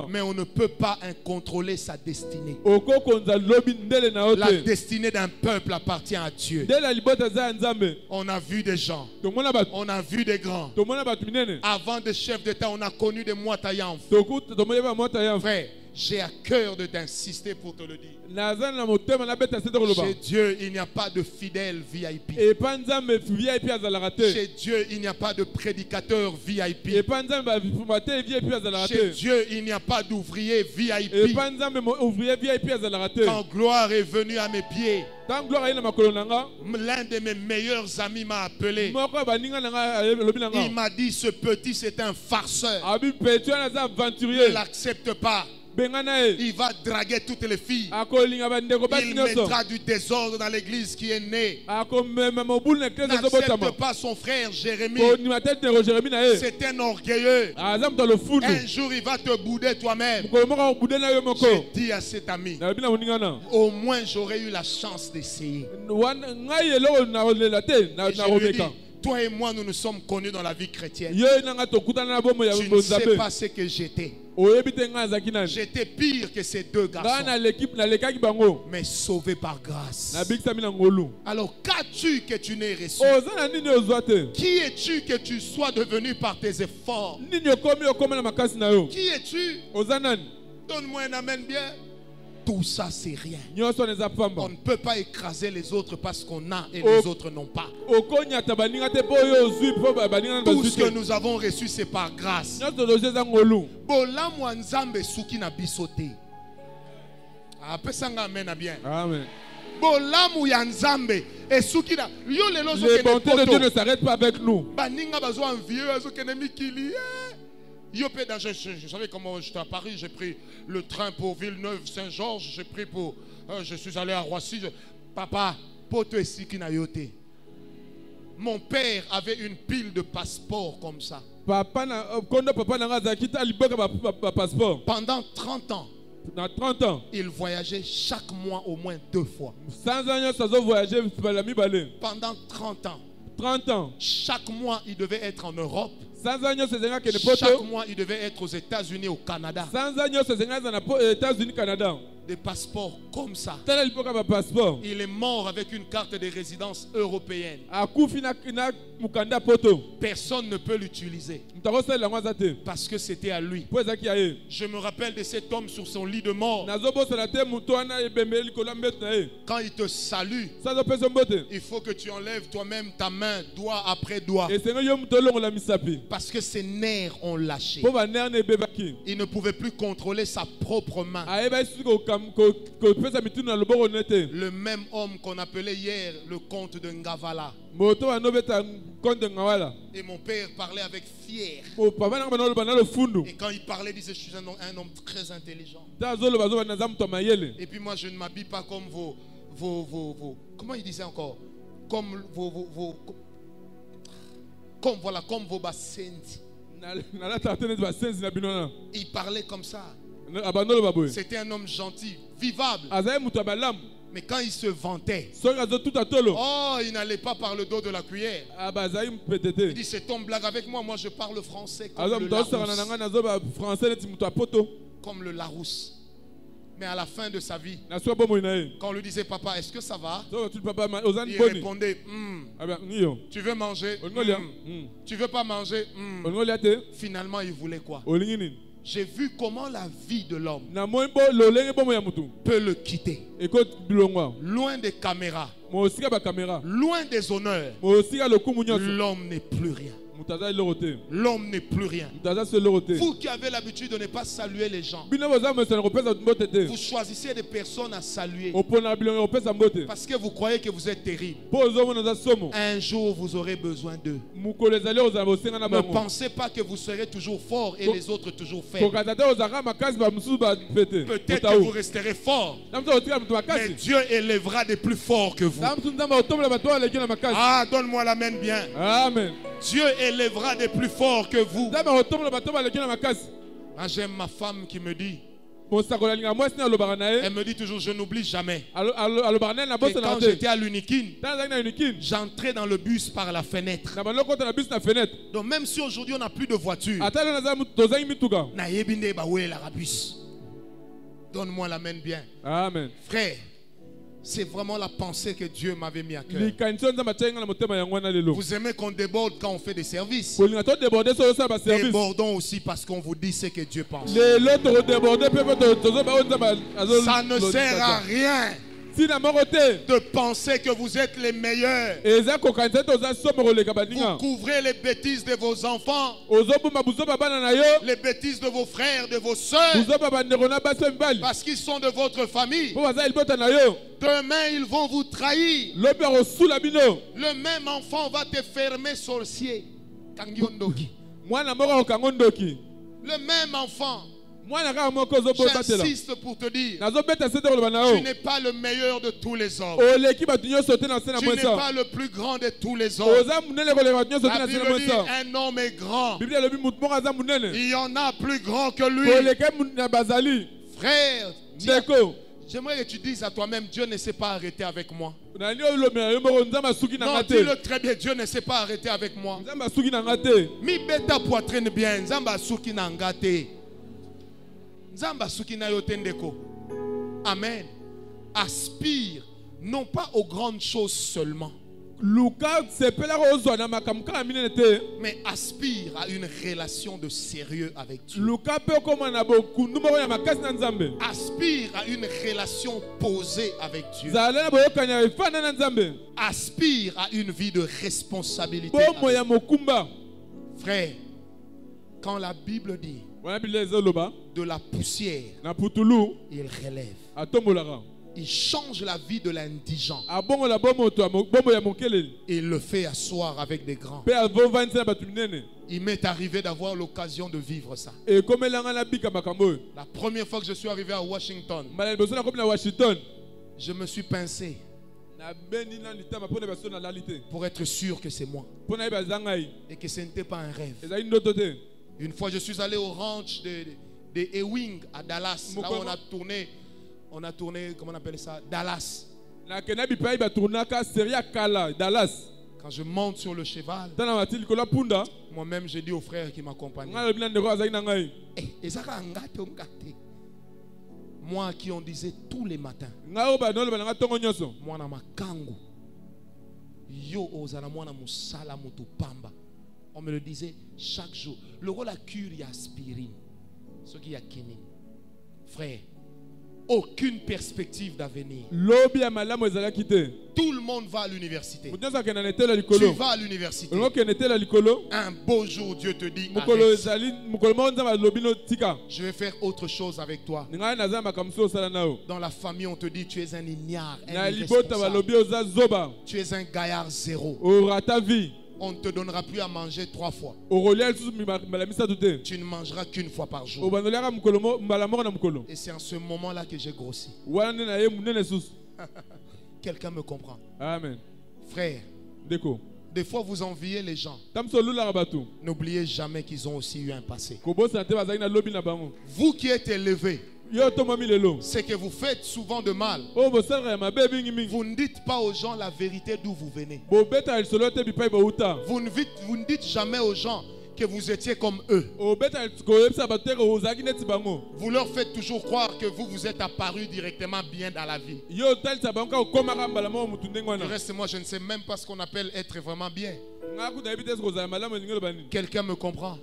mais on ne peut pas contrôler sa destinée. La destinée d'un peuple appartient à Dieu. On a vu des gens, on a vu des grands. Avant des chefs d'État, on a connu des Moitayanf. Frère, j'ai à cœur de t'insister pour te le dire. Chez Dieu, il n'y a pas de fidèle VIP. Chez Dieu, il n'y a pas de prédicateur VIP. Chez Dieu, il n'y a pas d'ouvrier VIP. Quand gloire est venue à mes pieds, l'un de mes meilleurs amis m'a appelé. Il m'a dit, ce petit c'est un farceur. Ne l'accepte pas. Il va draguer toutes les filles. Il mettra du désordre dans l'église qui est née. N'accepte pas son frère Jérémie. C'est un orgueilleux. Un jour il va te bouder toi-même. J'ai dit à cet ami, au moins j'aurais eu la chance d'essayer. Je lui ai dit, toi et moi nous nous sommes connus dans la vie chrétienne. Tu ne sais pas ce que j'étais. J'étais pire que ces deux garçons, mais sauvé par grâce. Alors qu'as-tu que tu n'aies reçu? Qui es-tu que tu sois devenu par tes efforts? Qui es-tu? Donne-moi un amen bien. Tout ça c'est rien. On ne peut pas écraser les autres parce qu'on a et les autres n'ont pas. Tout ce que nous avons reçu c'est par grâce. Amen. Les bontés de Dieu ne s'arrêtent pas avec nous. Je savais comment j'étais à Paris, j'ai pris le train pour Villeneuve, Saint-Georges, j'ai pris pour... je suis allé à Roissy. Papa, mon père avait une pile de passeports comme ça. Pendant 30 ans, Dans 30 ans. Il voyageait chaque mois au moins 2 fois. 100 ans, ça doit voyager Pendant 30 ans. 30 ans. Chaque mois, il devait être en Europe. 100 ans, c'est un qui Chaque mois, il devait être aux États-Unis, au Canada. 100 ans, c'est un aux États-Unis, Canada. Des passeports comme ça. Passeport. Il est mort avec une carte de résidence européenne. Personne ne peut l'utiliser parce que c'était à lui. Je me rappelle de cet homme sur son lit de mort. Quand il te salue, il faut que tu enlèves toi-même ta main, doigt après doigt. Parce que ses nerfs ont lâché. Il ne pouvait plus contrôler sa propre main. Le même homme qu'on appelait hier le comte de Ngavala. Et mon père parlait avec fier. Et quand il parlait, il disait: je suis un homme très intelligent. Et puis moi, je ne m'habille pas comme vos comment il disait encore? Comme comme vos bassenzi. Il parlait comme ça. C'était un homme gentil, vivable. Mais quand il se vantait, oh, il n'allait pas par le dos de la cuillère. Il dit: cet homme blague avec moi, moi je parle français comme le Larousse. Mais à la fin de sa vie, quand on lui disait: papa, est-ce que ça va? Il répondait: tu veux manger? Tu veux pas manger? Finalement, il voulait quoi? J'ai vu comment la vie de l'homme peut le quitter. Loin des caméras, loin des honneurs, l'homme n'est plus rien. L'homme n'est plus rien. Vous qui avez l'habitude de ne pas saluer les gens, vous choisissez des personnes à saluer parce que vous croyez que vous êtes terrible. Un jour vous aurez besoin d'eux. Ne pensez pas que vous serez toujours fort et les autres toujours faibles. Peut-être que vous resterez fort, mais Dieu élèvera des plus forts que vous. Ah, donne-moi la main bien. Amen. Dieu élèvera des plus forts que vous. Moi, j'aime ma femme qui me dit, elle me dit toujours: je n'oublie jamais. Et quand j'étais à l'Unikin, j'entrais dans le bus par la fenêtre. Donc même si aujourd'hui on n'a plus de voiture, donne-moi la main bien. Amen. Frère, c'est vraiment la pensée que Dieu m'avait mis à cœur. Vous aimez qu'on déborde quand on fait des services. Débordons aussi parce qu'on vous dit ce que Dieu pense. Ça ne sert à rien de penser que vous êtes les meilleurs. Vous couvrez les bêtises de vos enfants, les bêtises de vos frères, de vos soeurs, parce qu'ils sont de votre famille. Demain, ils vont vous trahir. Le même enfant va te fermer sorcier. Le même enfant. J'insiste pour te dire, tu n'es pas le meilleur de tous les hommes. Tu n'es pas le plus grand de tous les hommes. La Bible dit: un homme est grand. Il y en a plus grand que lui. Frère, j'aimerais que tu dises à toi-même: Dieu ne s'est pas arrêté avec moi. Non, dis-le très bien: Dieu ne s'est pas arrêté avec moi. Mi beta poitrine bien. Nzamba suki na ngate. Nzamba suki na yo tendeko. Amen. Aspire non pas aux grandes choses seulement, mais aspire à une relation de sérieux avec Dieu. Aspire à une relation posée avec Dieu. Aspire à une vie de responsabilité. Frère, quand la Bible dit de la poussière, il relève. Il change la vie de l'indigent. Il le fait asseoir avec des grands. Il m'est arrivé d'avoir l'occasion de vivre ça. La première fois que je suis arrivé à Washington, je me suis pincé pour être sûr que c'est moi et que ce n'était pas un rêve. Une fois, je suis allé au ranch de Ewing à Dallas. Là où on a tourné, comment on appelle ça? Dallas. Na kenabi pai ba tournaka seria kala Dallas. Quand je monte sur le cheval, Tana matil kola punda. moi-même j'ai dit aux frères qui m'accompagnaient, Ngalo bina ndeko azaki na ngai. moi qui on disait tous les matins, Ngao ba nolo ba nga tongo nyoso. moi na makangu, yo ozana mwana musala mutu pamba. On me le disait chaque jour. Le rôle à cure, il y a aspirine. Ce qui y a kénine. Frère, aucune perspective d'avenir. Lobi ya malamu ezala kite. Tout le monde va à l'université. Mutonza kena netela Tu likolo. vas à l'université. Ngo kena netela likolo. Un beau jour, Dieu te dit, Mukolo arrête. ezali mukolo monza ba lobino tika. Je vais faire autre chose avec toi. Ninga na zamba kamso sala nao. Dans la famille, on te dit, tu es un ignare, Na un libota ba irresponsable. lobi oza zoba. Tu es un gaillard zéro. Orata vie. On ne te donnera plus à manger 3 fois. Orolial susu malamisa tute. Tu ne mangeras qu'une fois par jour. Obanolera mukolo mo mbala moko na mukolo. Et c'est en ce moment-là que j'ai grossi. Wana na ye munene susu. Quelqu'un me comprend. Amen. Frère, Deko. des fois vous enviez les gens. Tamso lula rabatu. N'oubliez jamais qu'ils ont aussi eu un passé. Kobosa te bazaki na lobi na bango. Vous qui êtes élevés, Yo to mami lelo. c'est que vous faites souvent de mal. O bosara ya mabe bingi mingi. Vous ne dites pas aux gens la vérité d'où vous venez. Bobeta el solo te bipai ba uta. Vous ne dites jamais aux gens que vous étiez comme eux. Obeta el koyebisa batero ozaki neti bango. Vous leur faites toujours croire que vous êtes apparu directement bien dans la vie. Yo talisa bango ka komaka mbala mo mutu ndenge Le wana. reste, moi, je ne sais même pas ce qu'on appelle être vraiment bien. Ngaku da ebite ko za malamu ngelo bani. Quelqu'un me comprend?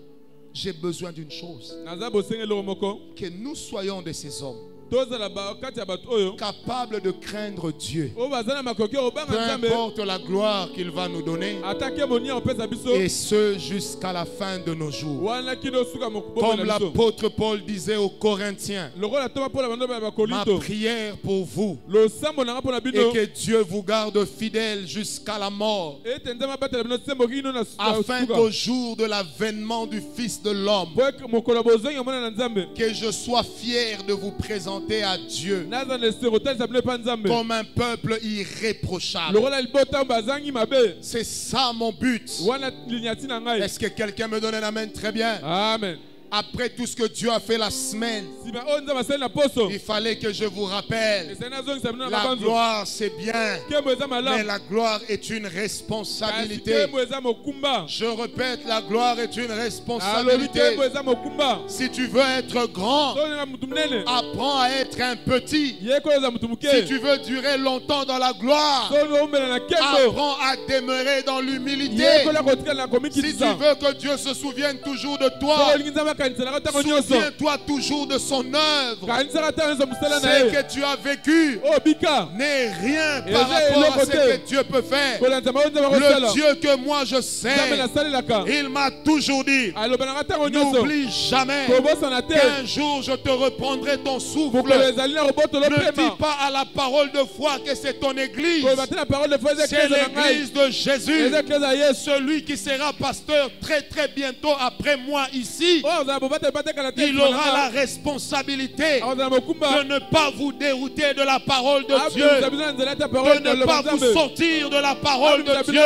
J'ai besoin d'une chose. Naza bosengelo moko. Que nous soyons de ces hommes Tozala ba kati ya bato oyo. capables de craindre Dieu. O bazana makoki Peu obanga nzambe. importe la gloire qu'il va nous donner. Atake monia opesa biso. Et ce jusqu'à la fin de nos jours. Wana kino suka mokbo Comme na biso. l'apôtre Paul disait aux Corinthiens, Lokola toma pola bando ba ma kolinto. prière pour vous Lo sambo na pona est bino. que Dieu vous garde fidèle jusqu'à la mort, Ete nzama batela bino sembo kino na afin qu'au jour de l'avènement du Fils de l'homme, Boek mokolo bozongi mona na nzambe. que je sois fier de vous présenter à Dieu Naza ne se rotalisa bino pa nzambe. comme un peuple irréprochable. Lokola libota bazangi mabe. C'est ça mon but. Wana linyati na ngai. Est-ce que quelqu'un me donne un amen? Très bien. Amen. Après tout ce que Dieu a fait la semaine, Sima o nzamba sali na poso. il fallait que je vous rappelle, Esena zongi sabino na la banzo. gloire c'est bien, Kemo eza mais malamu. la gloire est une Kasi responsabilité. kemo eza mokumba. Je répète, la gloire est une Alobi responsabilité. kemo eza mokumba. Si tu veux être grand, So nga mutu munene. apprends à être un petit. Ye ko eza mutu Si muke. tu veux durer longtemps dans la gloire, So nga umbela na kendo. apprends à demeurer dans l'humilité. Ye ko la kotika na Si komikisa. tu veux que Dieu se souvienne toujours de So toi, olingi nzamba kanisela ka tango nyonso. souviens-toi toujours de son œuvre. Kanisa ka tango nyonso musala na Ce ye. que tu as vécu Oh bika. n'est rien Et par j'ai rapport à ce l'autre que Dieu peut faire. Kola nzamba o nzamba kosala. Le Dieu que moi je Nzambe sais, na salelaka. il m'a toujours dit, Aloba na ka tango nyonso. n'oublie jamais Kobosana te. qu'un jour je te reprendrai ton souffle. Mokolo ezali na robotolo Ne dis pema. pas à la parole de foi que c'est ton église. Koyeba te na parole de foi eza C'est eklezia na ngai. l'église de Jésus. Eza eklezia ya Yesu. Celui qui sera pasteur très très bientôt après moi ici, Oh ozala bobate batekala te. il aura la responsabilité Ozala mokumba. de ne pas vous dérouter de la parole de Dieu, Abdou Zabina nzela te parole de ne pas vous sortir de la parole de Dieu,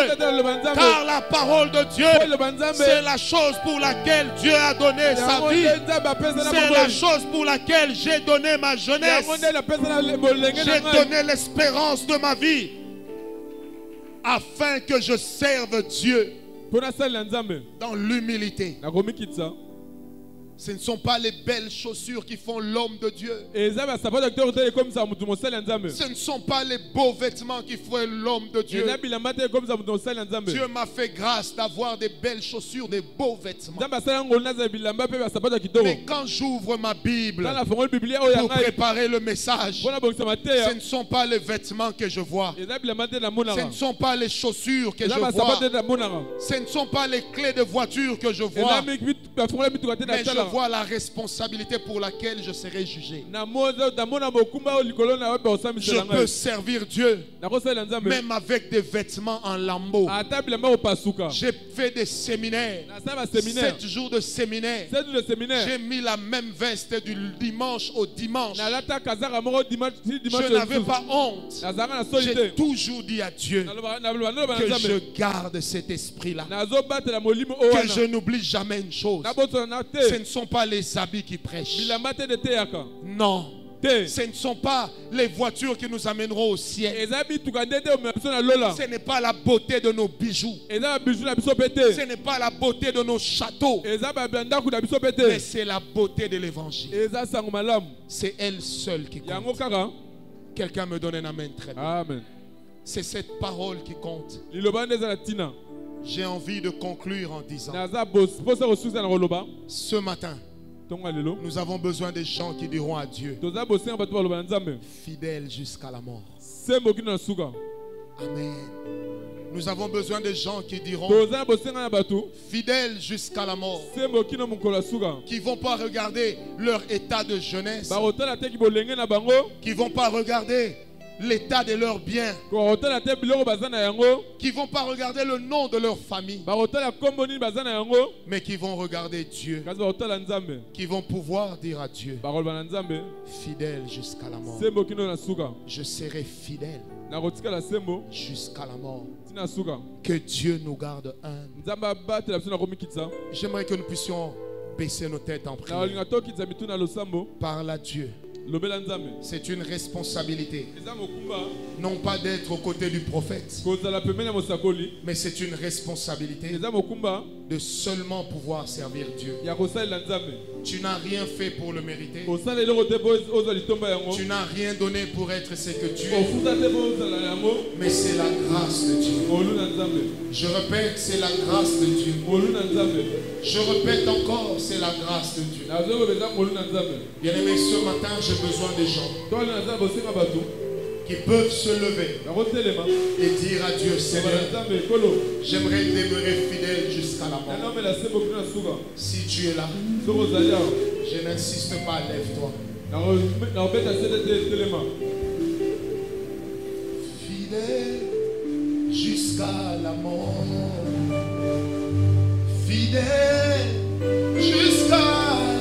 car la parole de Dieu, c'est la chose pour laquelle Dieu a donné sa vie. C'est la chose pour laquelle j'ai donné ma jeunesse. J'ai donné l'espérance de ma vie afin que je serve Dieu dans l'humilité. Ce ne sont pas les belles chaussures qui font l'homme de Dieu. Ce ne sont pas les beaux vêtements qui font l'homme de Dieu. Dieu m'a fait grâce d'avoir des belles chaussures, des beaux vêtements. Mais quand j'ouvre ma Bible pour préparer le message, ce ne sont pas les vêtements que je vois. Ce ne sont pas les chaussures que je vois. Ce ne sont pas les clés de voiture que je vois. Mais je vois la responsabilité pour laquelle je serai jugé. Je peux servir Dieu même avec des vêtements en lambeaux. J'ai fait des séminaires, 7 jours de séminaire. J'ai mis la même veste du dimanche au dimanche. Je n'avais pas honte. J'ai toujours dit à Dieu que je garde cet esprit-là, que je n'oublie jamais une chose. Ce ne sont pas les habits qui prêchent. bilamba te de teyaka Non. te Ce ne sont pas les voitures qui nous amèneront au ciel. eza bituka nde te omema biso na lola Ce n'est pas la beauté de nos bijoux. eza babiju na biso mpe Ce te n'est pas la beauté de nos châteaux. eza bandako na biso mpe Mais te c'est la beauté de l'évangile. eza sango malamu C'est elle seule qui yango compte. kaka Quelqu'un me donne un amen très bien. amen C'est cette parole qui compte. liloba nde eza na ntina J'ai envie de conclure en disant, naza mposa kosukiza na koloba ce matin, ntongo ya lelo nous avons besoin des gens qui diront à Dieu, toza bosenga bato baloba na nzambe fidèle jusqu'à la mort. sembo kino na suka Amen. Nous avons besoin des gens qui diront, toza na bosenga na bato fidèle jusqu'à la mort. sembo kino mokolo ya suka Qui ne vont pas regarder leur état de jeunesse. bakotala te bolenge na bango Qui ne vont pas regarder l'état de leurs biens. bakotala te biloko baza na yango Qui ne vont pas regarder le nom de leur famille. bakotala nkombo nini baza na yango Mais qui vont regarder Dieu. kasi bakotala nzambe Qui vont pouvoir dire à Dieu, bakoloba na nzambe fidèle jusqu'à la mort. sembo kino na suka Je serai fidèle nakotikala sembo jusqu'à la mort. ntina suka Que Dieu nous garde humbles. nzambe abatela biso na komikitisa J'aimerais que nous puissions baisser nos têtes en na prière. kolinga tokitisa mitu na losambo Parle à Dieu. lobela nzambe C'est une responsabilité. eza mokumba Non pas d'être aux côtés du prophète, kozala pembeni ya mosakoli mais c'est une responsabilité eza mokumba de seulement pouvoir servir Dieu. ya kosalela nzambe Tu n'as rien fait pour le mériter. kosala eloko te po ozwa litomba yango Tu n'as rien donné pour être ce que tu es. kofuta te po ozala yango Mais c'est la grâce de Dieu. molu na nzambe Je répète, c'est la grâce de Dieu. molu na nzambe Je répète encore, c'est la grâce de Dieu. nazokoba eza molu na nzambe Bien-aimés, ce matin, j'ai besoin des gens tole na nzambe osenga bato qui peuvent se lever nakotelema et dire à Dieu, koba na Seigneur, nzambe ekolo j'aimerais demeurer fidèle jusqu'à la mort. nanomela sembo kino na suka Si tu es là, soki ozali awa je n'insiste pas, lève-toi. nakobeta sete te telema Fidèle jusqu'à la mort. Fidèle jusqu'à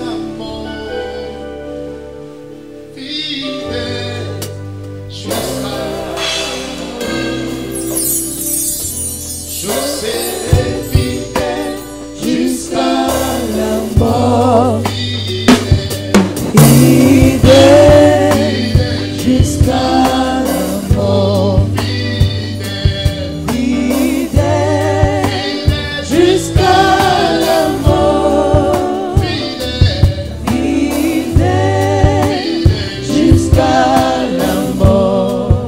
la mort. Fidèle jusqu'à la mort. Je serai fidèle jusqu'à la mort. Jusqu'à la mort, fidèle jusqu'à la mort, fidèle jusqu'à la mort.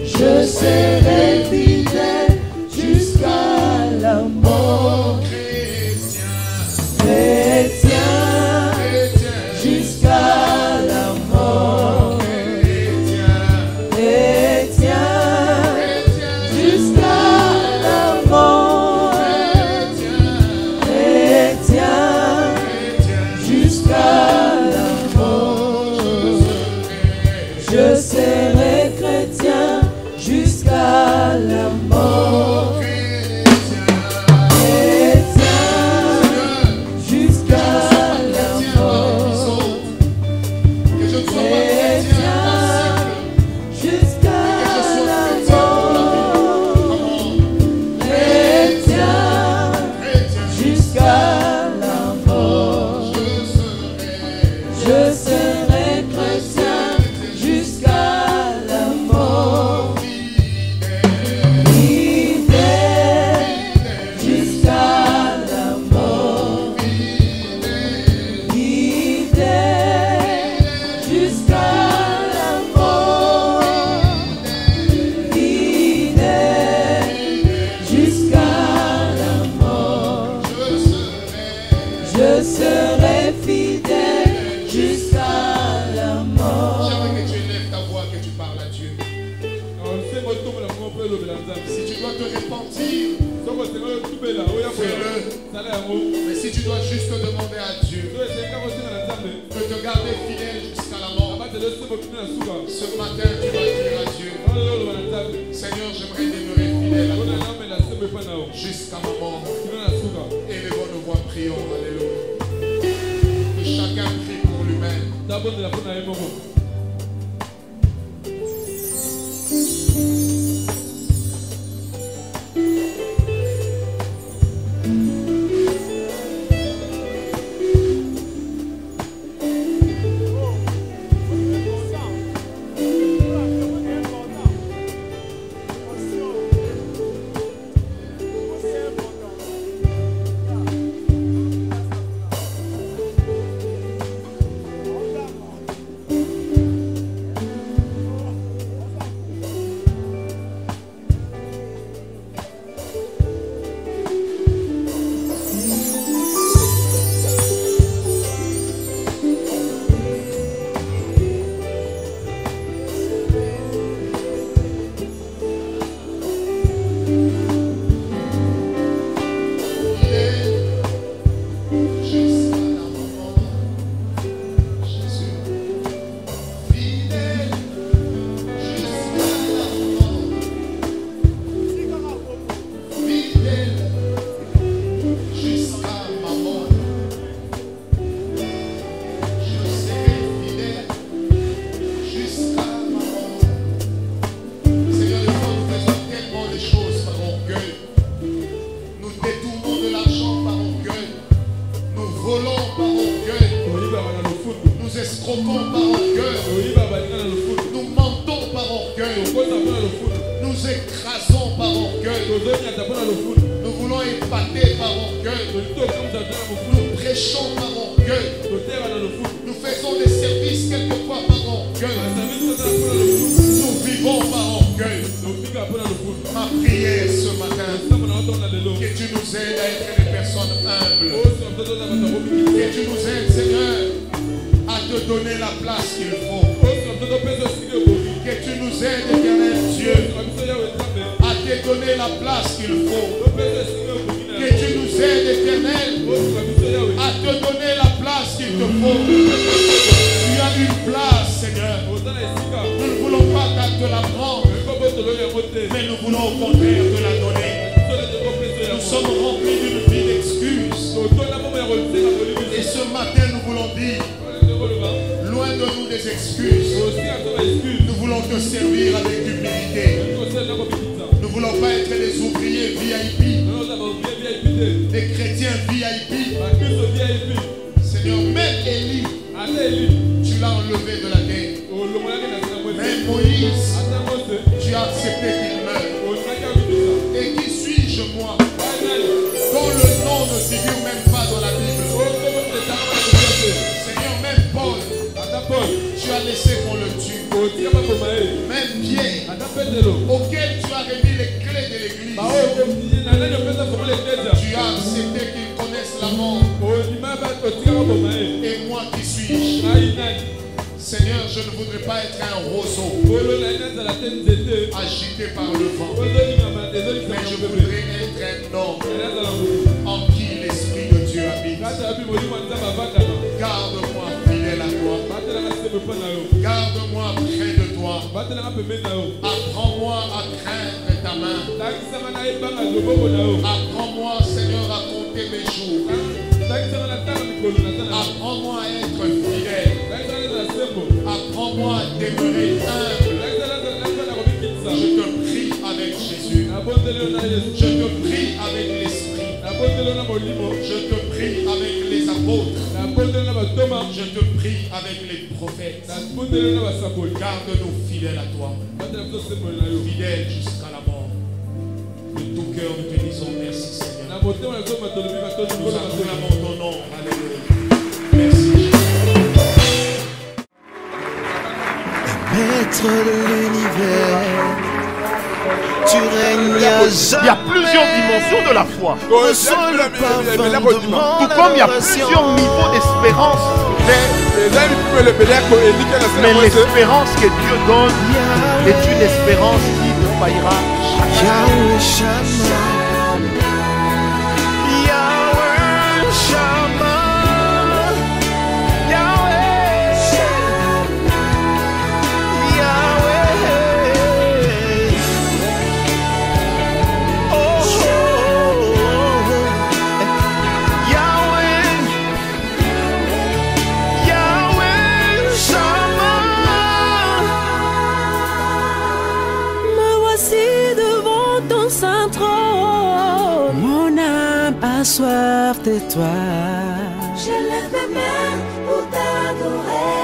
Je serai fidèle jusqu'à la mort, chrétien jusqu'à la mort. Je serai chrétien jusqu'à la mort. Chrétien jusqu'à la mort. Que je ne sois pas chrétien passible. Jusqu'à la mort. Chrétien jusqu'à la mort. Je serai chrétien jusqu'à la mort. Fidèle jusqu'à la mort. Fidèle jusqu'à la mort. Fidèle jusqu'à la mort. Je serai fidèle jusqu'à la mort. J'aimerais que tu élèves ta voix, que tu parles à Dieu. nakosenga otombola ngo mpe elobela nzambe Si tu dois te repentir, soki osenga otubela oya fais-le. sala yango Mais si tu dois juste demander à Dieu so esenga kosenga na nzambe de te garder fidèle jusqu'à la mort, abatela osembo kino na suka ce matin tu vas dire à Dieu, olelo oloba na nzambe Seigneur, j'aimerais demeurer fidèle à mpona toi naomela sembo epai na yo jusqu'à ma mort. kino na suka Élevons nos voix, prions, alléluia. Que chacun prie pour lui-même. tabondela mpo na ye moko Nous voulons épater par orgueil. Nous prêchons par orgueil. Nous faisons des services quelquefois par orgueil. Nous vivons par orgueil. Ma prière ce matin, que tu nous aides à être des personnes humbles. Que tu nous aides, Seigneur, à te donner la place qu'il faut. Que tu nous aides, éternel Dieu, à te donner la place qu'il faut. Que tu nous aides, éternel, à te donner la place qu'il te faut. Tu as une place, Seigneur. Nous ne voulons pas te la prendre, mais nous voulons au contraire te la donner. Nous sommes remplis d'une vie d'excuses. Et ce matin, nous voulons dire, loin de nous des excuses, nous voulons te servir avec humilité. Nous ne voulons pas être des ouvriers VIP, des chrétiens VIP. Seigneur, même Élie, tu l'as enlevé de la guerre. Même Moïse, tu as accepté qu'il meure. Et qui suis-je moi, dont le nom ne figure même pas dans la Bible? Seigneur, même Paul, tu as laissé qu'on le tue. Même Pierre, auquel tu as remis les clés de l'église, tu as accepté qu'ils connaissent la mort. Et moi, qui suis-je? Seigneur, je ne voudrais pas être un roseau agité par le vent, mais je voudrais être un homme en qui l'Esprit de Dieu habite. Garde-moi fidèle à toi. Garde-moi près de toi. Apprends-moi à craindre ta main. Apprends-moi, Seigneur, à compter mes jours. Apprends-moi à être fidèle. Apprends-moi à demeurer humble. Je te prie avec Jésus. Je te prie avec l'Esprit. Je te prie avec les apôtres. Je te prie avec les prophètes. Garde-nous fidèles à toi. Fidèles jusqu'à la mort. De tout cœur, nous te disons merci, Seigneur. Nous acclamons ton nom. Alléluia. Merci. Maître de l'univers, tu règnes à Il y a jamais. plusieurs dimensions de la foi. Reçois le parfum de mon Tout comme il y a plusieurs niveaux d'espérance. Mais l'espérance que Dieu donne est une espérance qui ne faillira jamais. Yahweh Shammah. Yahweh Shammah, Yahweh, Yahweh, oh, oh, Yahweh, Yahweh Shammah. Me voici devant ton saint trône. Mon âme a soif de toi. Je lève mes mains pour t'adorer.